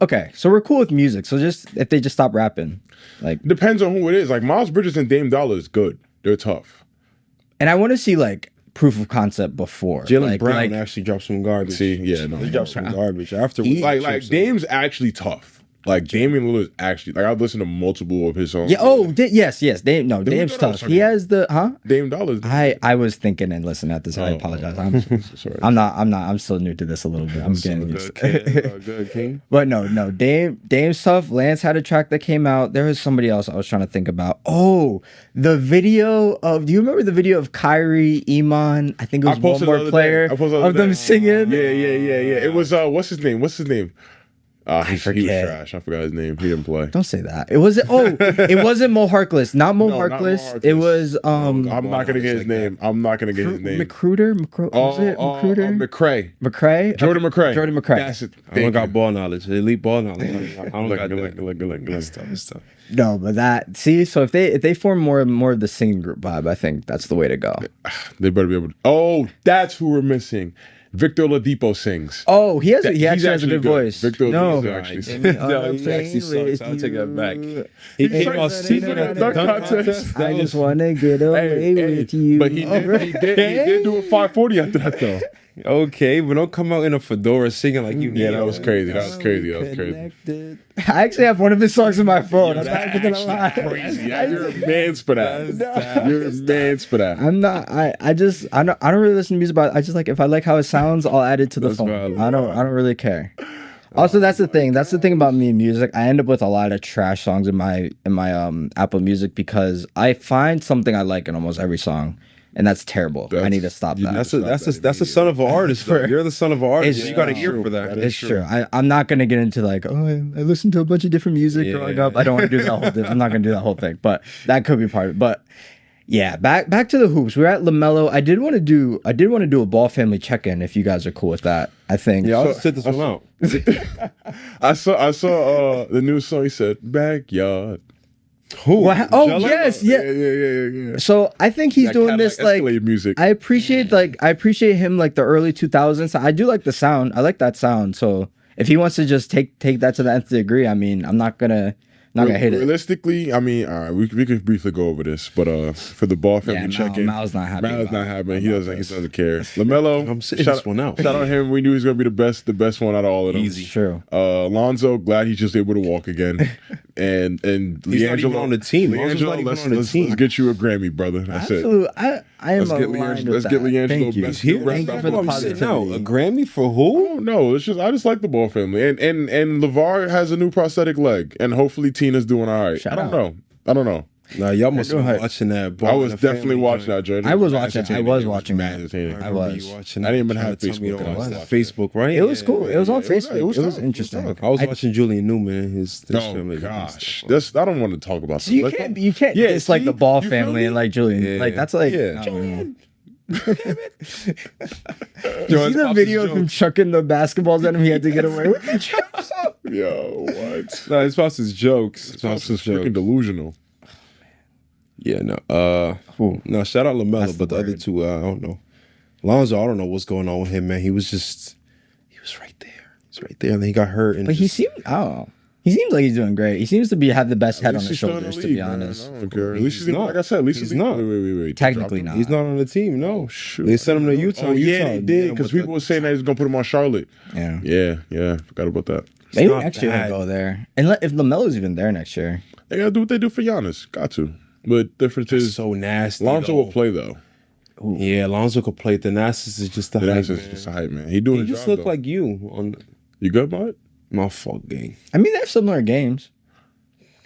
Okay, so we're cool with music. So just if they just stop rapping, like, Depends on who it is. Like Miles Bridges and Dame Dollar is good. They're tough. and I want to see like proof of concept before. Jalen Brown like, actually dropped some garbage. See, yeah, no. He dropped some garbage after. Like Dame's actually tough. Like Damian Lillard is actually like I've listened to multiple of his songs. yeah. Oh, yes. Dame's Dollar tough. was He has the Dame Dollar. I was thinking and listening at this. I apologize. Sorry. I'm still new to this a little bit. I'm getting used to it. Good King. But no, Dame's tough. Lance had a track that came out. There was somebody else I was trying to think about. Oh, the video of. Do you remember the video of Kyrie, Iman? I think it was one more player of them singing. Yeah. It was what's his name? He was forget. trash. I forgot his name. He didn't play. Don't say that. It wasn't. Oh, it wasn't Mo Harkless. Not Mo Harkless. It was I'm not gonna get his name. I'm not gonna get his name. McCruder. Was it McCruder? McCray. Jordan McCray. That's it. I don't got ball knowledge. Elite ball knowledge. I don't got Look. that stuff. No, but that. See, so if they form more of the singing group vibe, I think that's the way to go. They better be able to. Oh, that's who we're missing. Victor Oladipo sings. Oh, he He's actually has a actually good good. voice. Victor no, Oladipo actually No, he actually sucks. I'll take that back. He came out singing at the dunk contest. I just want to get away with you. But he did do a 540 after that though. Okay, but don't come out in a fedora singing like you. Yeah, that was crazy. That was crazy. I actually have one of his songs in my phone. I'm not even gonna lie. Crazy. You're a man's for that. You're a man's for that. I'm not. I don't really listen to music, but I just like if I like how it sounds, I'll add it to the phone. valid. I don't really care. Also, that's the thing. That's the thing about me and music. I end up with a lot of trash songs in my Apple Music because I find something I like in almost every song, and that's terrible. I need to stop that. That's the son of an artist. Though. You're the son of an artist. You got to ear for that. It's true. I'm not gonna get into like, oh, I listened to a bunch of different music growing up. I don't want to do that whole thing. I'm not gonna do that whole thing, but that could be part of it. But yeah, back to the hoops. We're at LaMelo. I did want to do a Ball family check-in if you guys are cool with that. I think. Yeah, I'll just sit this one out. I saw the new song. He said backyard. Who? Well, oh Jello? yes, yeah. Yeah. So I think he's doing Cadillac this like Escalade music. I appreciate him like the early 2000s. I do like the sound. I like that sound. So if he wants to just take that to the nth degree, I mean, I'm not gonna hit it. Realistically, I mean, all right, we could briefly go over this, but for the Ball family check-in, Mal's not happy. Mal's not happy. He doesn't care. LaMelo, I'm sitting this one out. Shout out him. We knew he was gonna be the best one out of all of them. Easy. True. Lonzo, glad he's just able to walk again. and he's not even on the team. LiAngelo, let's get you a Grammy, brother. That's Absolutely. I am it. Let's get LiAngelo Thank you. best Thank rap you for album. the I'm sitting out. positivity. A Grammy for who? No, it's just I just like the Ball family, and LeVar has a new prosthetic leg, and hopefully Tina's doing all right. I don't know. Nah, y'all must have been watching that. I was definitely watching that, Jordan. I was watching that. Entertaining. I was watching. I didn't even have Facebook. Facebook. Facebook, right? It was cool. It was on Facebook. It was tough. interesting. It I was watching Julian Newman and his family. Gosh, I don't want to talk about. So you can't dislike the Ball family and like Julian. Yeah. Like that's like Julian. You see the video of him chucking the basketballs at him? He had to get away with it. Yo, what? No, his pops is jokes. His pops is freaking delusional. Yeah, no. No, shout out LaMelo, but the other two, I don't know. Lonzo, I don't know what's going on with him, man. He was right there. He's right there, and then he got hurt. And But he seems like he's doing great. He seems to have the best head on his shoulders, to be honest. I don't care. At least he's not. Like I said, at least He's not. Wait. Technically Dropped him? not. He's not on the team. No, Oh, shoot. They sent him to Utah. Oh yeah, Utah they did because but people were saying that he's gonna put him on Charlotte. Yeah. Yeah. Forgot about that. Maybe not next year bad. he'll go there. And if LaMelo's even there next year. They gotta do what they do for Giannis. Got to. But difference is so nasty. Lonzo though. will play though. Yeah, Lonzo could play. Thanasis is just the hype, That's man. just a hype, man. He doing He his just job, look though. like you on You good, bud? my fault gang. I mean, they have similar games.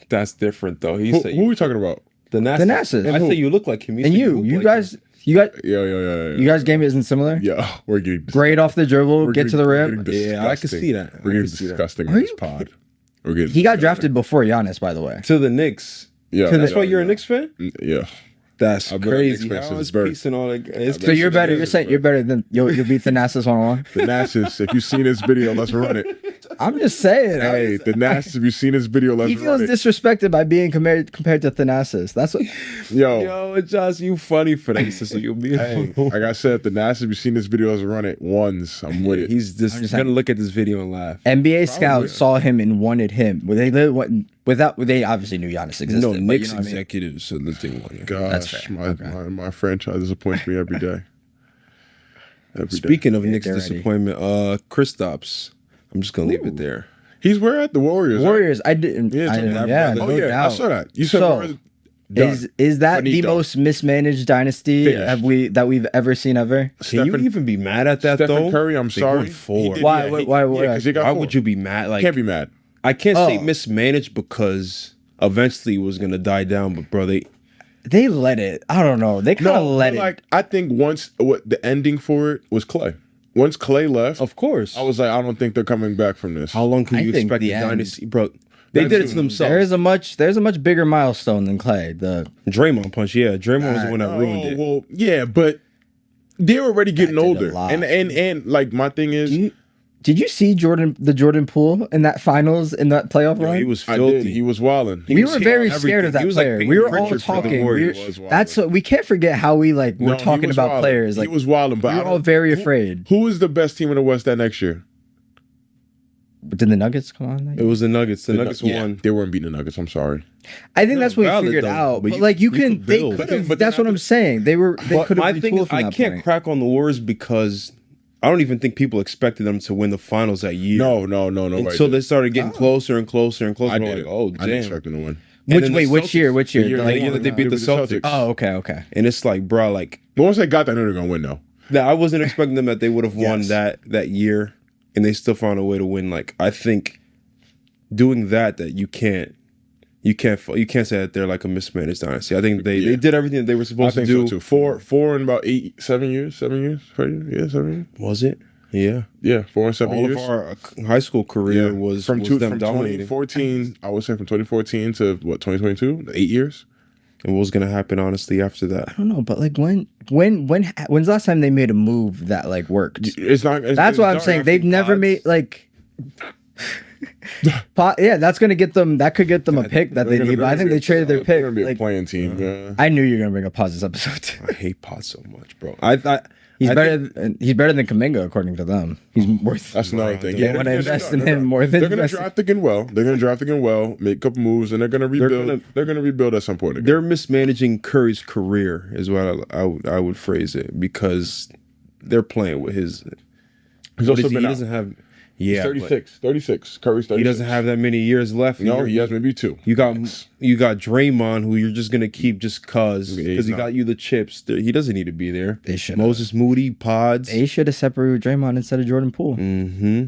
That's different though. He Who said are we talking about? Thanasis. Thanasis. I said you look like him. He And said you look like him. guys, Yeah. you guys' game isn't similar. Yeah, we're getting Great off the dribble, get to the rim. Yeah, I can see that. We're I getting can see that. disgusting Are on this you- pod. We're getting He got drafted before Giannis, by the way. To the Knicks. Yeah, That's why you're a Knicks fan? Yeah. That's I've been a crazy. Knicks fan How since is birth. peace and all that? So you're better. You're saying you're better than you'll beat Thanasis 1-on-1. The Nasus, if you've seen this video, let's run it. I'm just saying. Hey, the Nasus, if you've seen this video, let's He feels run it. disrespected by being compared to Thanasis. That's what. Yo, Yo, Josh, you funny for that. So you'll be. hey, like I said, the Nasus, if you've seen this video, let's run it. Ones, I'm with it. He's just I'm just gonna saying. look at this video and laugh. NBA scouts saw him and wanted him. They obviously knew Giannis existed. No, but Knicks you know what I mean? executives so that they want him. Gosh, fair. my franchise disappoints me every day. Every day. Speaking of Knicks they're ready. disappointment, Kristaps. I'm just gonna leave it there. He's where at the Warriors. right? Warriors. I didn't. Yeah, I, talking yeah, about- no oh yeah, doubt. I saw that. You said So, Warriors done. Is that the Finito. most mismanaged dynasty Finished. that we've ever seen ever? Can you even be mad at that Stephen though? Curry, I'm They sorry. went four. He did- Why? yeah, Why? Yeah, 'cause he got Why four. would you be mad? Like Can't be mad. I can't say Oh. mismanaged because eventually it was gonna die down. But bro, They let it. I don't know. They kind of let it. Like I think once the ending for it was Clay. Once Clay left, of course. I was like, I don't think they're coming back from this. How long can I you think expect the the end. dynasty, bro? They That's did it to soon. themselves. there's a much bigger milestone than Clay. The Draymond punch, yeah. Draymond was the one that ruined it. Well, yeah, but they're already getting That did a older, lot. and like my thing is, did you see the Jordan Poole in that finals in that playoff Yo, run? he was I filthy. did. He was wilding. We was were hitting very everything. scared of that He was like player. Peyton We were all Pritchard for the talking. Warriors. He was wild. That's what we can't forget how we we're No, he talking was about wilding. players. Like he was wilding, but we I were all don't- very afraid. Who is the best team in the West that next year? But did the Nuggets come on? It was the Nuggets. The Nuggets Yeah, won. They weren't beating the Nuggets. I'm sorry. I think No, that's what we valid figured though, out. but But you- like you you can, could they build. could But have. they're That's what not I'm saying. They But could my have thing is, retooled from I that can't point. crack on the Warriors because I don't even think people expected them to win the finals that year. No. Until they started getting closer and closer and closer. I We're did. like, oh I didn't damn. expect them to win. And then the Which year? Celtics- Which year? the year Like, The year that they beat the Celtics. Oh, okay. And it's like, bro, like But once they got that, I knew they're gonna win though. I wasn't expecting them that they would have won Yes. that year, and they still found a way to win. Like I think doing that you can't say that they're like a mismanaged dynasty. I think they did everything that they were I supposed to think do. so too. Four in about 7 years. 7 years. Yeah, 7 years. Was it? Yeah. Yeah, 4 and 7 All years. of our high school career was them dominating. 2014. I would say from 2014 to what 2022, 8 years. And what was gonna happen honestly after that? I don't know, but like when's the last time they made a move that like worked? It's not. That's what I'm saying. They've never made like. Yeah, that's gonna get them. That could get them a pick that they need. But I think they traded their They're pick. gonna be a Like, playing team. Yeah. I knew you were gonna bring up pause this episode. I hate Pod so much, bro. He's better than Kuminga according to them. He's worth. That's another thing. They want to invest in him more than they're going to draft again well. They're going to draft again well, make a couple moves, and they're going to rebuild. They're going to rebuild at some point. Again. They're mismanaging Curry's career, is what I would phrase it, because they're playing with his. He's also been he out. doesn't have. He's Yeah, 36. 36. Curry's 36. he doesn't have that many years left. No, he has maybe 2. You got Draymond, who you're just gonna keep just because he got you the chips. He doesn't need to be there. They should. Moses Moody, Pods. They should have separated Draymond instead of Jordan Poole. Mm-hmm.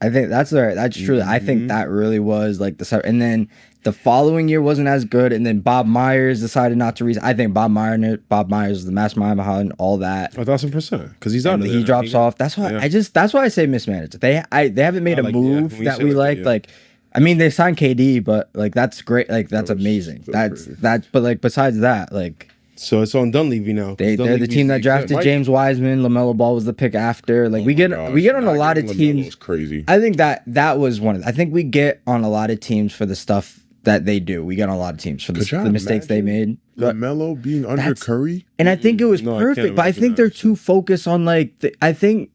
I think that's right. That's true. I think that really was like and then the following year wasn't as good. And then Bob Myers decided not to resign. I think Bob Myers is the mastermind behind all that. 1,000%. Because he's out of there. He drops off. That's why that's why I say mismanaged. They haven't made a move that we like. Like, I mean, they signed KD, but like that's great. Like that's amazing. But like besides that, like. So it's on Dunleavy now. They're the team that drafted James Wiseman. LaMelo Ball was the pick after. Like we get on a lot of teams. Crazy. I think that was one of. I think we get on a lot of teams for the stuff that they do. We get on a lot of teams for the mistakes they made. LaMelo being under Curry, and I think it was perfect. But I think they're too focused on like. I think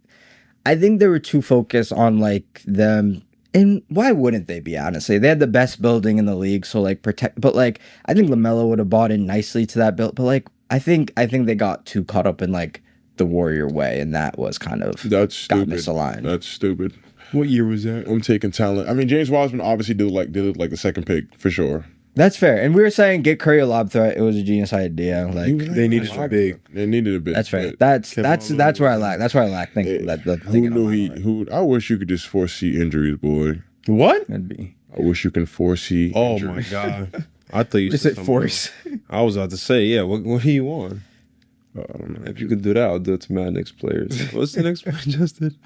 they were too focused on like them. And why wouldn't they be, honestly? They had the best building in the league, so like protect. But like, I think LaMelo would have bought in nicely to that build. But like, I think they got too caught up in like the Warrior way, and that was kind of got misaligned. That's stupid. What year was that? I'm taking talent. I mean, James Wiseman obviously did like the second pick for sure. That's fair. And we were saying get Curry a lob threat. It was a genius idea. Like they needed a big. They needed a big. That's fair. That's where I lack. That's where I lack. I wish you could just foresee injuries, boy. What? That'd be. I wish you can foresee. Oh injuries. my god! I thought you said force. I was about to say, yeah. What do you want? I don't know. If you could do that, I'll do it to my next players. What's the next one, Justin?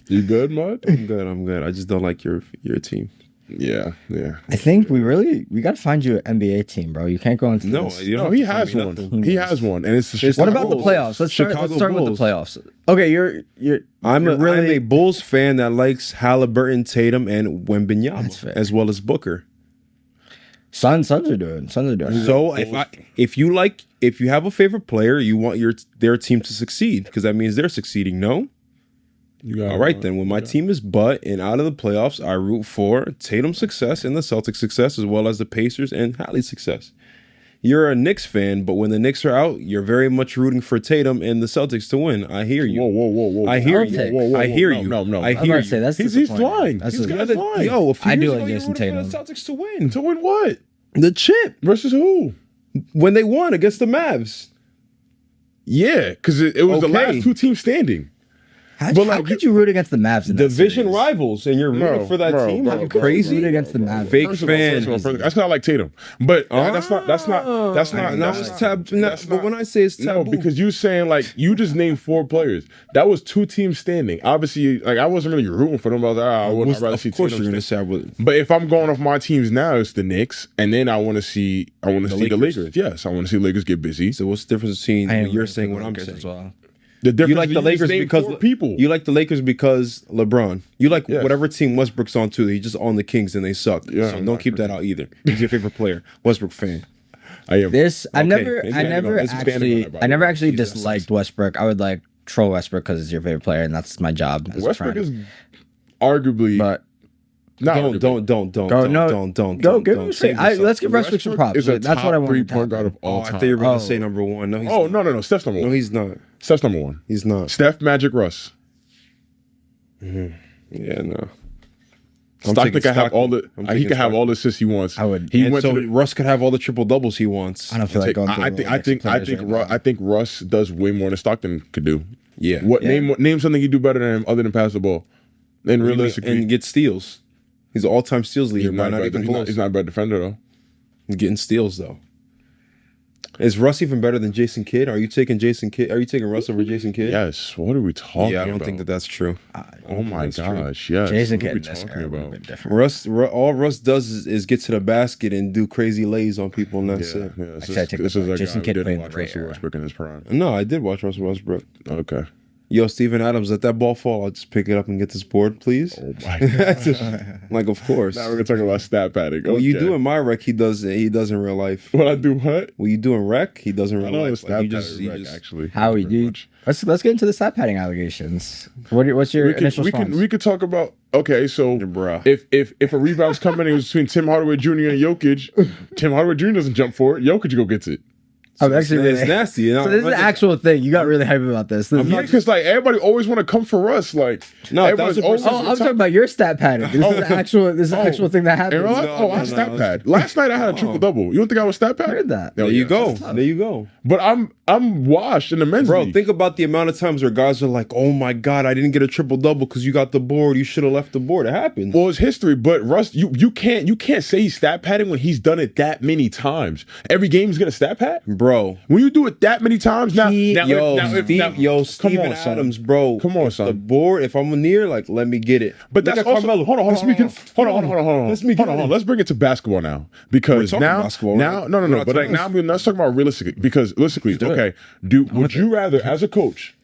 You good, Mud? I'm good. I just don't like your team. Yeah. I think we got to find you an NBA team, bro. You can't go into this. He has one. He has one, and it's the What about the playoffs? Let's start with the playoffs. Okay, I'm a Bulls fan that likes Halliburton, Tatum, and Wembanyama, as well as Booker. Suns are doing. So if you have a favorite player, you want their team to succeed because that means they're succeeding. No. All right, then. When my team is butt and out of the playoffs, I root for Tatum's success and the Celtics' success, as well as the Pacers and Hallie's success. You're a Knicks fan, but when the Knicks are out, you're very much rooting for Tatum and the Celtics to win. I hear you. Whoa. I hear you. I hear you. No. I hear you. Say, that's he's lying. He's lying. Yo, I do like Jason Tatum. For the Celtics to win. To win what? The chip. Versus who? When they won against the Mavs. Yeah, because it was the last 2 teams standing. How could you root against the Mavs in that division series? rivals, and you're rooting for that team? Are you crazy? Root against the Mavs. Fake fans. That's not like Tatum, but that's not. But when I say it's taboo, no, because you saying like you just named 4 players. That was 2 teams standing. Obviously, like I wasn't really rooting for them. I was like, I'd rather see Tatum. Of course, you're gonna say. But if I'm going off my teams now, it's the Knicks, and then I want to see the Lakers. Yes, I want to see Lakers get busy. So what's the difference between what you're saying and what I'm saying? As well. The difference you like the Lakers because you like the Lakers because LeBron. You like whatever team Westbrook's on too. He's just on the Kings and they suck. Yeah, so don't keep that out either. He's your favorite player, Westbrook fan. I am. I never actually disliked Westbrook. I would like troll Westbrook because it's your favorite player and that's my job. Westbrook is arguably, but. Don't. Go give him straight. Let's give Westbrook some props. That's what I want. 3-point guard of all time. I thought you were going to say number 1. No, he's not. No. Steph's number 1. No, he's not. Steph's number 1. He's not. Steph, Magic, Russ. Mm-hmm. Yeah, no. Stockton can have all the. He can have all the assists he wants. I would. Russ could have all the triple doubles he wants. I don't feel like going. I think Russ does way more than Stockton could do. Yeah. Name something you do better than him other than pass the ball. And realistically, and get steals. He's an all-time steals leader. He's not a bad defender though. He's getting steals though. Is Russ even better than Jason Kidd? Are you taking Jason Kidd? Are you taking Russ over Jason Kidd? Yes. What are we talking about? Yeah, I don't think that's true. Oh my gosh, yes. Jason Kidd talking about? All Russ does is get to the basket and do crazy lays on people, and that's it. Yeah, this is a Jason Kidd didn't watch Russell Westbrook in his prime. No, I did watch Russell Westbrook. Okay. Yo, Steven Adams, let that ball fall. I'll just pick it up and get this board, please. Oh my god. I'm like, of course. Now we're gonna talk about stat padding. What you Okay. do in my rec, he does in real life. What I do? What? What you do in rec, he does in I real know life. it's Like, stat he padding just- actually. Howie, Thank you very dude. much. Let's get into the stat padding allegations. What's your initial response? We could talk about okay, so Bruh. if a rebound's coming in between Tim Hardaway Jr. and Jokic, Tim Hardaway Jr. doesn't jump for it. Jokic go gets it. I'm actually really, it's nasty. You know? so this is an actual thing. You got really hyped about this. This is Yeah, not- because like everybody always want to come for us. Like No, everybody's 1000%. always. Oh, I'm talking about your stat pattern. This is an actual. This is an actual thing that In happens. real life? No, I no, stat no. pad. Last night I had a triple double. You don't think I was stat pad? I heard that. Hell There you yeah. go. There you go. But I'm washed in the men's Bro, league. think about the amount of times where guys are like, oh my God, I didn't get a triple double because you got the board. You should have left the board. It happens. Well, it's history, but Russ, you can't say he's stat padding when he's done it that many times. Every game he's gonna stat pad. Bro. When you do it that many times, now, Steven son. Adams, bro. Come on, if son. The board, if I'm near, like, let me get it. But Look that's at also Carmelo. hold on. Let's bring it to basketball now because talking now basketball, now right? no. We're not But like talking- now let's talk about realistically because realistically, okay. Would you rather as a coach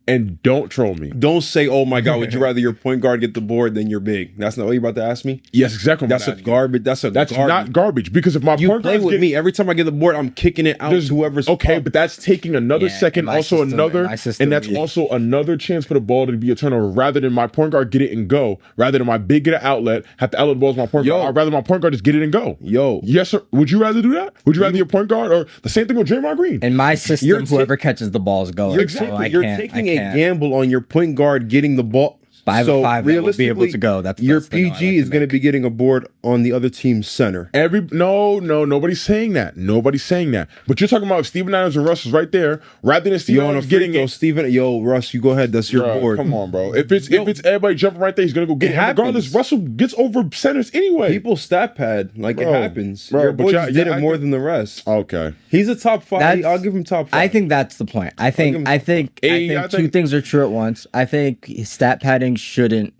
and don't troll me? Don't say, oh my God, would you rather your point guard get the board than your big? That's not what you're about to ask me? Yes, exactly. That's a garbage. That's not garbage because if my You point play guard's with me. Every time I get the board, I'm kicking it out to whoever's okay, up. but that's taking another Yeah, second, in my also system- another, in my system, and that's yeah. also another chance for the ball to be a turnover rather than my point guard get it and go, rather than my big get an outlet, have to outlet the ball to my point guard. I'd rather my point guard just get it and go. Yo. Yes, sir. Would you rather do that? Would you rather your point guard or the same thing with Draymond Green? In my system, You're ta- whoever catches the ball is going. Exactly. So I You're can't, taking I a can't. gamble on your point guard getting the ball. 5 so of 5 that will be able realistically, to go. That's your the thing I like PG to is going to make. be getting a board on the other team's center. Nobody's saying that. Nobody's saying that. But you're talking about if Steven Adams and Russ is right there, rather than Steven You on a Adams free getting throw, it. Steven? Yo, Russ, you go ahead. That's your Bro, board. come on, bro. If it's everybody jumping right there, he's gonna go get It it. And regardless, happens. Russell gets over centers anyway. People stat pad like it Bro, happens. bro, Your but boy y'all- just did yeah, it more I- than the rest. Okay. He's a top 5. That's- I'll give him top 5. I think that's the point. I think I two think- things are true at once. I think stat padding shouldn't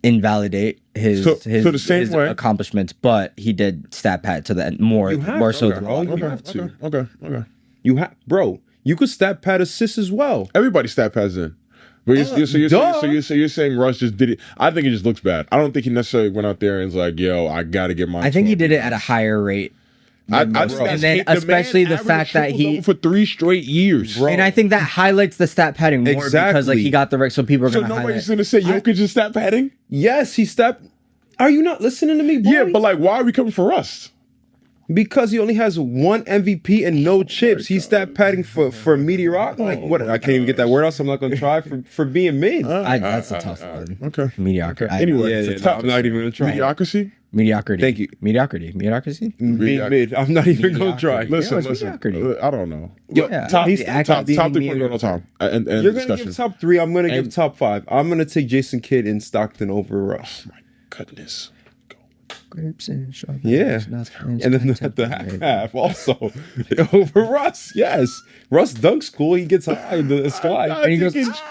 invalidate his So the same way- accomplishments, but he did stat pad to the end more You have more to, so bro. than You Okay. have to. Okay. You have, bro. You could stat pad assists as well. Everybody stat pads in. But you're saying Russ just did it. I think it just looks bad. I don't think he necessarily went out there and was like, "Yo, I got to get my." I think he did it at a higher rate. I And think then that's- especially man the fact that averaged he triple-double for 3 straight years. Bro. and I think that highlights the stat padding more because like Exactly. he got the right, so people are So gonna nobody's highlight. gonna say Jokic is stat padding. Yes, he stat. Are you not listening to me, boy? Yeah, but like, why are we coming for Russ? Because he only has one MVP and no chips. He's stat padding for meteoric. Like what? I can't even get that word out, so I'm not gonna try for being mid. That's a tough one. Okay. Mediocre. Anyway, yeah, it's no, tough. I'm not even gonna try. Mediocrity. Mediocrity. Thank you. Mediocrity. Being mid. I'm not even gonna try. Listen, it's listen. mediocrity. I don't know. Yo, Yeah. top, He's he's acting- Top being 3 points all time. And you're gonna discussion. give top 3. I'm gonna And- give top 5. I'm gonna take Jason Kidd and Stockton over Russ. My goodness. Grapes and strawberries, Yeah, nuts and then at the half also over Russ. Yes, Russ dunks cool. He gets high in the sky.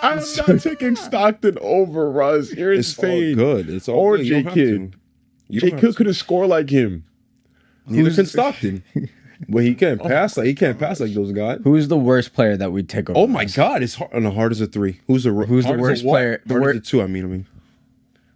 I'm not taking Stockton over Russ. You're It's all insane. good. It's all Or good. You J. don't have Kidd. to. You J. don't have Kidd couldn't score like him. to. Neither can Stockton. But he can't pass like those guys. Who's the worst player that we'd take over? Oh my God, it's hard. No, hard as a 3. Who's the worst player? The Hard as a worst 2. I mean,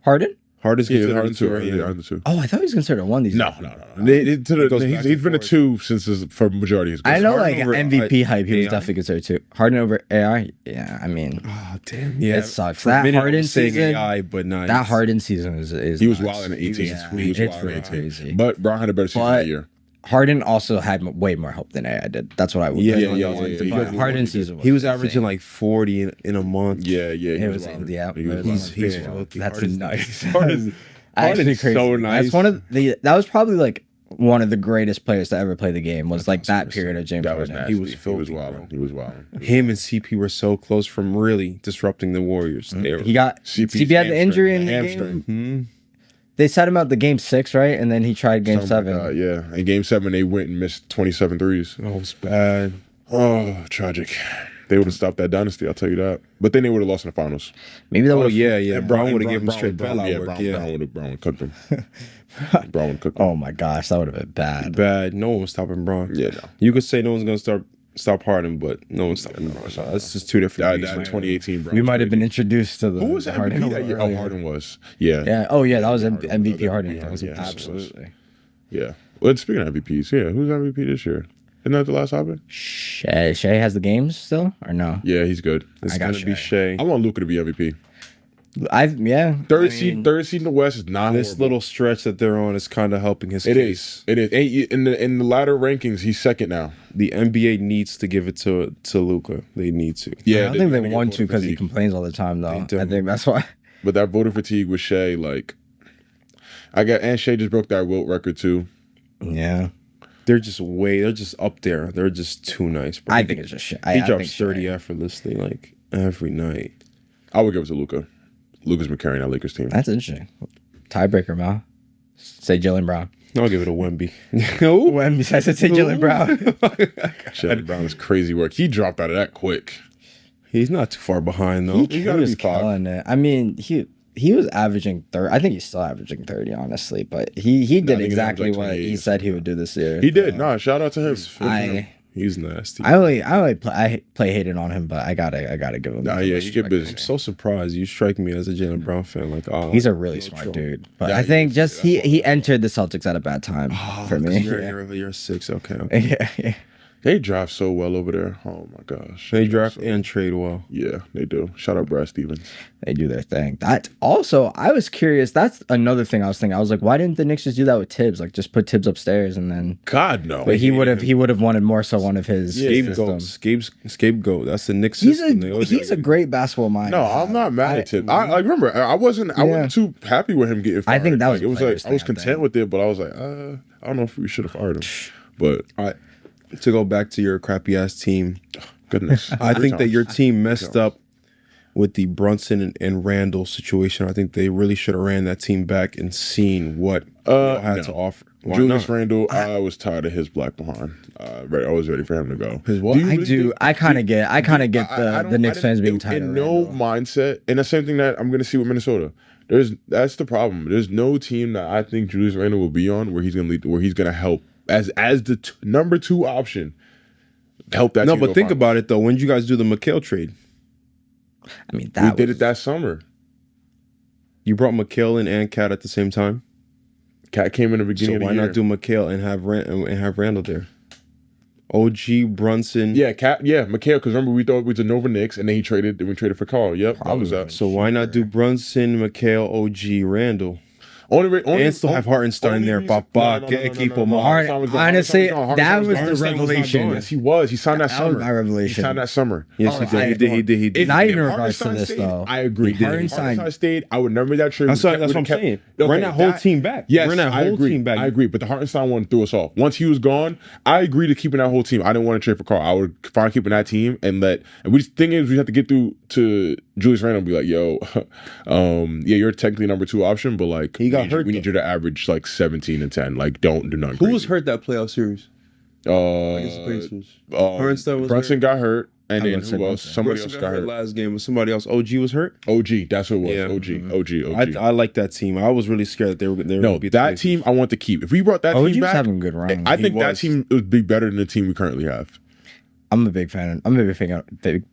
Harden? hard as Yeah, considered hard a to 2. two. Yeah. Yeah, hard to two. Oh, I thought he was considered a one. These No. goes back He's and been a forth. 2 since for majority of his I career. know, Harden like over MVP hype, he was AI. definitely considered too. Harden over AI, yeah. I mean, Oh damn, yeah. it sucks. For a That minute, I Harden was saying season, AI, but not that Harden season is He was nuts. wild in 18. Yeah, He was it's wild in really 18. crazy. But Brown had a better season But- that year. Harden also had way more help than AI did. That's what I would. Yeah, that's what yeah, I wanted yeah, to yeah. put. He was- Harden's season. He was insane. averaging like 40 in a month. Yeah. He It was was wild. yeah. He was it wild. was He's crazy. filthy. That's Harden's nice. Harden's Actually crazy. so nice. That's one of the. That was probably like one of the greatest players to ever play the game. Was like that period of James That was Harden. nasty. He was He was filthy, wild. bro. He was wild. Him and CP were so close from really disrupting the Warriors. They were, He got CP had the injury in the hamstring. game. They set him out the game 6, right? And then he tried game Oh my 7. God, yeah. In game 7, they went and missed 27 threes. oh, it was bad. Oh, tragic. They would have stopped that dynasty, I'll tell you that. But then they would have lost in the finals. Maybe that Oh would. yeah. Brown would have given him Brown- straight Brown- bailout yeah, work. Brown, Yeah, Brown would cooked them. Brown would cook them. Oh my gosh, that would have been bad. bad. No one was stopping Brown. Yeah, no. You could say no one's gonna start stop Harden, but no one stopped LeBron. That's just two different That beasts. 2018 Browns. We might have been introduced to the Who was MVP that year? Oh, Harden was. Yeah. Yeah. Oh yeah, that was MVP Harden. Harden. Yeah, Absolutely. Yeah. Well, speaking of MVPs, yeah, who's MVP this year? Isn't that the last topic? Shea has the games still or no? Yeah, he's good. It's I got gonna be Shea. Shea. I want Luka to be MVP. Third Third seed in the West is not This horrible. little stretch that they're on is kind of helping his It case. is. It is. In the latter rankings, he's second now. The NBA needs to give it to Luka. They need to. I don't think they get want voter to because he fatigue. complains all the time though. They do. I think that's why. But that voter fatigue with Shea, like, and Shea just broke that Wilt record too. Yeah. They're just up there. They're just too nice, bro. I think it's just Shea. He I drops think 30 Shea. effortlessly, like, every night. I would give it to Luka. Luka's been carrying that Lakers team. That's interesting. Tiebreaker, Mal. Say Jaylen Brown. I'll give it a Wemby. When besides say Jaylen Brown. Jaylen Brown is crazy work. He dropped out of that quick. He's not too far behind, though. He gotta was be five. killing it. I mean, he was averaging 30. I think he's still averaging 30, honestly. But he did think he exactly averaged like what 28 he or said he would do this year. He did. Nah, shout out to him. He's nasty. I play hated on him, but I gotta give him. Nah, yeah, he get busy. I'm so surprised. You strike me as a Jaylen Brown fan. Like, oh, He's a really no smart trouble. dude, but Yeah, I think he just he entered the Celtics at a bad time for me. You're 6. Okay. Yeah. They draft so well over there. Oh my gosh. They draft and trade well. Yeah, they do. Shout out Brad Stevens. They do their thing. That also, I was curious. That's another thing I was thinking. I was like, why didn't the Knicks just do that with Tibbs? Like, just put Tibbs upstairs and then. God no. But he would have wanted more so one of his Scapegoat. systems. Scapegoat. That's the Knicks He's system. They always a great basketball mind. No, I'm not mad at Tibbs. I remember I wasn't too happy with him getting fired. I think that was like, it was players like I was thing, I content think. with it, but I was like, I don't know if we should have fired him. But All right. To go back to your crappy ass team, goodness. I think that your team messed up with the Brunson and Randall situation. I think they really should have ran that team back and seen what y'all had no. to offer. Why Julius not? Randle, I was tired of his black behind. I was ready for him to go. His what? I kind of get the Knicks fans being tired in of no Randall. mindset, and the same thing that I'm going to see with Minnesota. That's the problem. There's no team that I think Julius Randle will be on where he's going to lead, where he's going to help as the number 2 option. Help that. No, team but go think finals. about it though. When did you guys do the McHale trade? I mean, We did it that summer. You brought McHale in and Cat at the same time. Cat came in the So beginning why of the year. not do McHale and have Randall there? OG Brunson. Yeah, McHale. Because remember, we thought it was a Nova Knicks, and then we traded for Carl. Yep, that was that. So why not do Brunson, McHale, OG, Randall? And still have Hartenstein there. Papa, que equipo más. Honestly, that was the revelation. Yes, he was. He signed that That summer. was my revelation. He signed that summer. Yes, he did. He did. Not even in If regards to Hartenstein this, stayed, though. I agree. He If Hartenstein- Hartenstein stayed, I would never make that trade. That's what I'm saying. Run that whole team back. Yes, Run that I whole agree. team back. I agree. But the Hartenstein one threw us off. Once he was gone, I agreed to keeping that whole team. I didn't want to trade for Carl. I would fine keeping that team and we thing is we have to get through to Julius Randle and be like, yo, yeah, you're technically number 2 option, but like He got hurt, We need you to average like 17 and 10. Like don't do nothing. Who was crazy. hurt that playoff series? Against the Pacers. Hartenstein was Brunson got hurt, and I then would say who else? Brunson. Somebody Brunson else got hurt. last game. Was somebody else? OG was hurt. OG, that's what it was. Yeah. OG. I like that team. I was really scared that they were No, gonna beat the that Pacers. team I want to keep. If we brought that OG team was back, having a good run. I think He that was. team would be better than the team we currently have. I'm a big fan. I'm a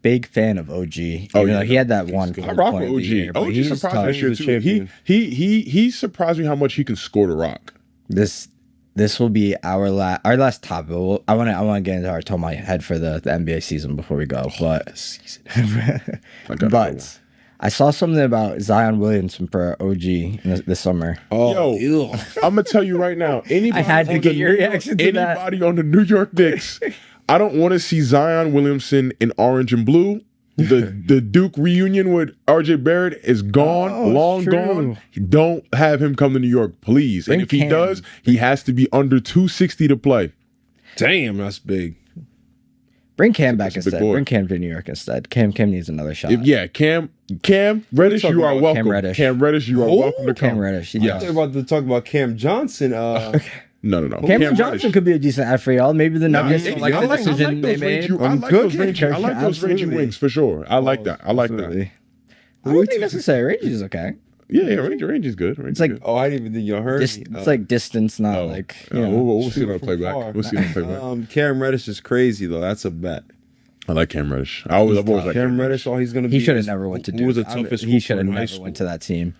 big fan of OG. Oh, Even yeah. though he had that one. I cold rock point with of the year, OG. but OG he's surprised tough. me this year He's a too. He surprised me how much he can score the rock. This will be our last topic. I want to get into our toe my head for the NBA season before we go. But I saw something about Zion Williamson for OG this summer. Yo, I'm gonna tell you right now. Anybody I had to on get the your New York- reaction to that. Anybody on the New York Knicks, I don't want to see Zion Williamson in orange and blue. The Duke reunion with RJ Barrett is gone, long true. gone. Don't have him come to New York, please. Bring and if he Cam. does, he has to be under 260 to play. Damn, that's big. Bring Cam back That's a big instead. boy. Bring Cam to New York instead. Cam needs another shot. Cam Reddish, you are about? welcome. Cam Reddish. Cam Reddish, you are welcome to Cam come. Reddish. I thought you were about to talk about Cam Johnson. No. Cameron Johnson could be a decent ad for y'all. Maybe the Nuggets don't like I the decision they those made. rangy- I like those rangy Absolutely. wings for sure. I like that. I like that. I don't think necessarily. Rangy's okay. Yeah, range is good. Range It's like is good. Oh, I didn't even think y'all heard me. it's like distance, not Oh, like yeah, you know. we'll see it on from playback. far. We'll see it on playback. Cam Reddish is crazy though. That's a bet. I like Cam Reddish. I've always liked Cam Reddish, all he's gonna be. He should have is- never went to who Duke. was the toughest. He should have hooper in high never school. went to that team.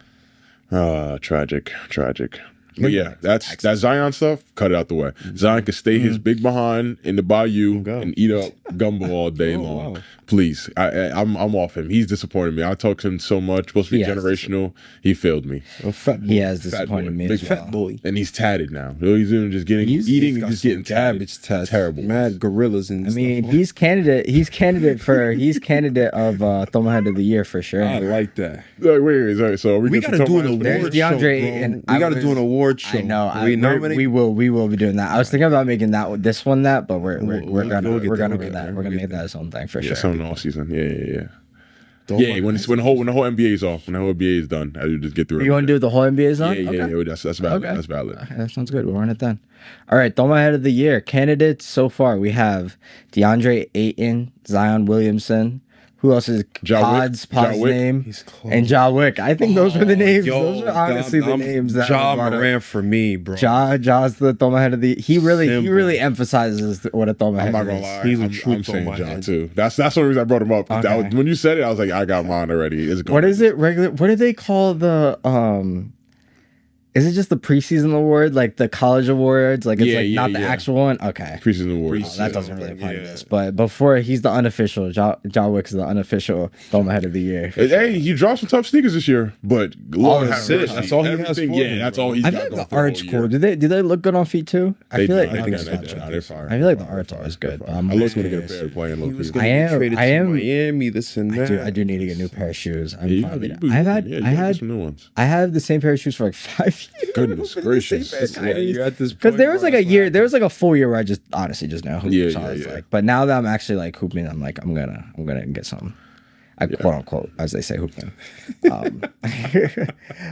Tragic. But yeah, that Zion stuff. Cut it out the way. Zion can stay his big behind in the bayou and eat up gumbo all day long. wow. Please, I'm off him. He's disappointed me. I talked to him so much. Supposed to be He has generational. He failed me. A fat boy. He has Fat disappointed boy. me Big as well. fat boy. And he's tatted now. He's even just getting eating and just getting tatted. Cabbage tats. Terrible. Mad gorillas and I mean, he's candidate of Thoma of the Year for sure. I like that. Like, wait. So We gotta do an award There's show. DeAndre bro. and we I gotta was- do an award show. I know. We nominate. We will be doing that. I was thinking about making this one that, but we're gonna we'll get make there, that. We're gonna make that its own thing for Yeah, sure. something all season. Yeah. Don't Yeah, like when the whole NBA is off, when the whole NBA is done, I just get through it. You want to do the whole NBA zone? Yeah. Okay. That's valid. Okay. That's valid. Okay, that sounds good. We'll run it then. All right, Thoma Head of the Year candidates so far. We have DeAndre Ayton, Zion Williamson. Who else is Pod's Wick. name? He's close. And Ja Wick. I think those were the names. Yo, those are honestly the names that Ja were brought up. Morant for me, bro. Ja's the Thoma Head of the. He Simple. really emphasizes what a Thoma I'm Head not gonna is. lie. He's a I'm true saying Thoma John head. too. That's the only reason I brought him up. That Okay. was, when you said it, I was like, I got mine already. It's going. What is it? Regular? What do they call the? Is it just the preseason award, like the college awards? Like it's not the actual one. Okay. Preseason awards? Oh, that doesn't really apply to Yeah. this, but before he's the unofficial. Ja Wick is the unofficial Thoma Head of the Year. Hey, he dropped some tough sneakers this year, but Lord the have sit. mercy. That's all he has Everything- for Yeah, him, that's bro. all he's I got feel like going the for the art's whole cool. year. Do they look good on feet too? I feel like I think okay, they gotcha. did. They're fire. I feel like the art's always good. But I'm I look when they get a pair playing low He was key. gonna I be traded am- to Miami. This and that. I do need to get new pair of shoes. I'm Yeah, probably, you gotta get some new ones. I had the same pair of shoes for like 5 years. Goodness gracious. You're at this Because point there was where like a it's year, there was like a full year where I just honestly just know hoop. Yeah, so I was yeah. like, but now that I'm actually like hooping, I'm like I'm gonna get some. Quote unquote, as they say, hooping.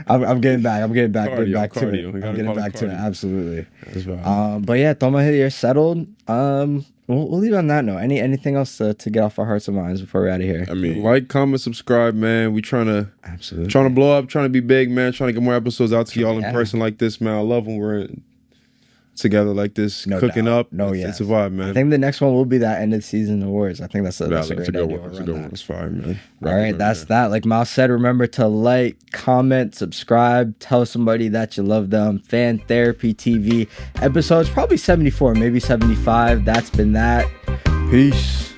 I'm getting back. I'm getting back to Cardio. it. We I'm gotta getting call it back to it. cardio. Absolutely. That's right. But yeah, Thoma Head of the Year settled. We'll leave it on that note. Anything else to get off our hearts and minds before we're out of here? I mean, Like, comment, subscribe, man. We trying to Absolutely. blow up, trying to be big, man. Trying to get more episodes out to y'all in Yeah. person like this, man. I love when we're together like this, No cooking doubt. up. It's a vibe, man. I think the next one will be that end of season awards. I think that's a Valid. great That's a good idea. one. We'll That's a run good that. one. That's fire, man. All right, that's that. Like Miles said, remember to like, comment, subscribe, tell somebody that you love them. Fan Therapy TV episodes, probably 74, maybe 75. That's been that. Peace.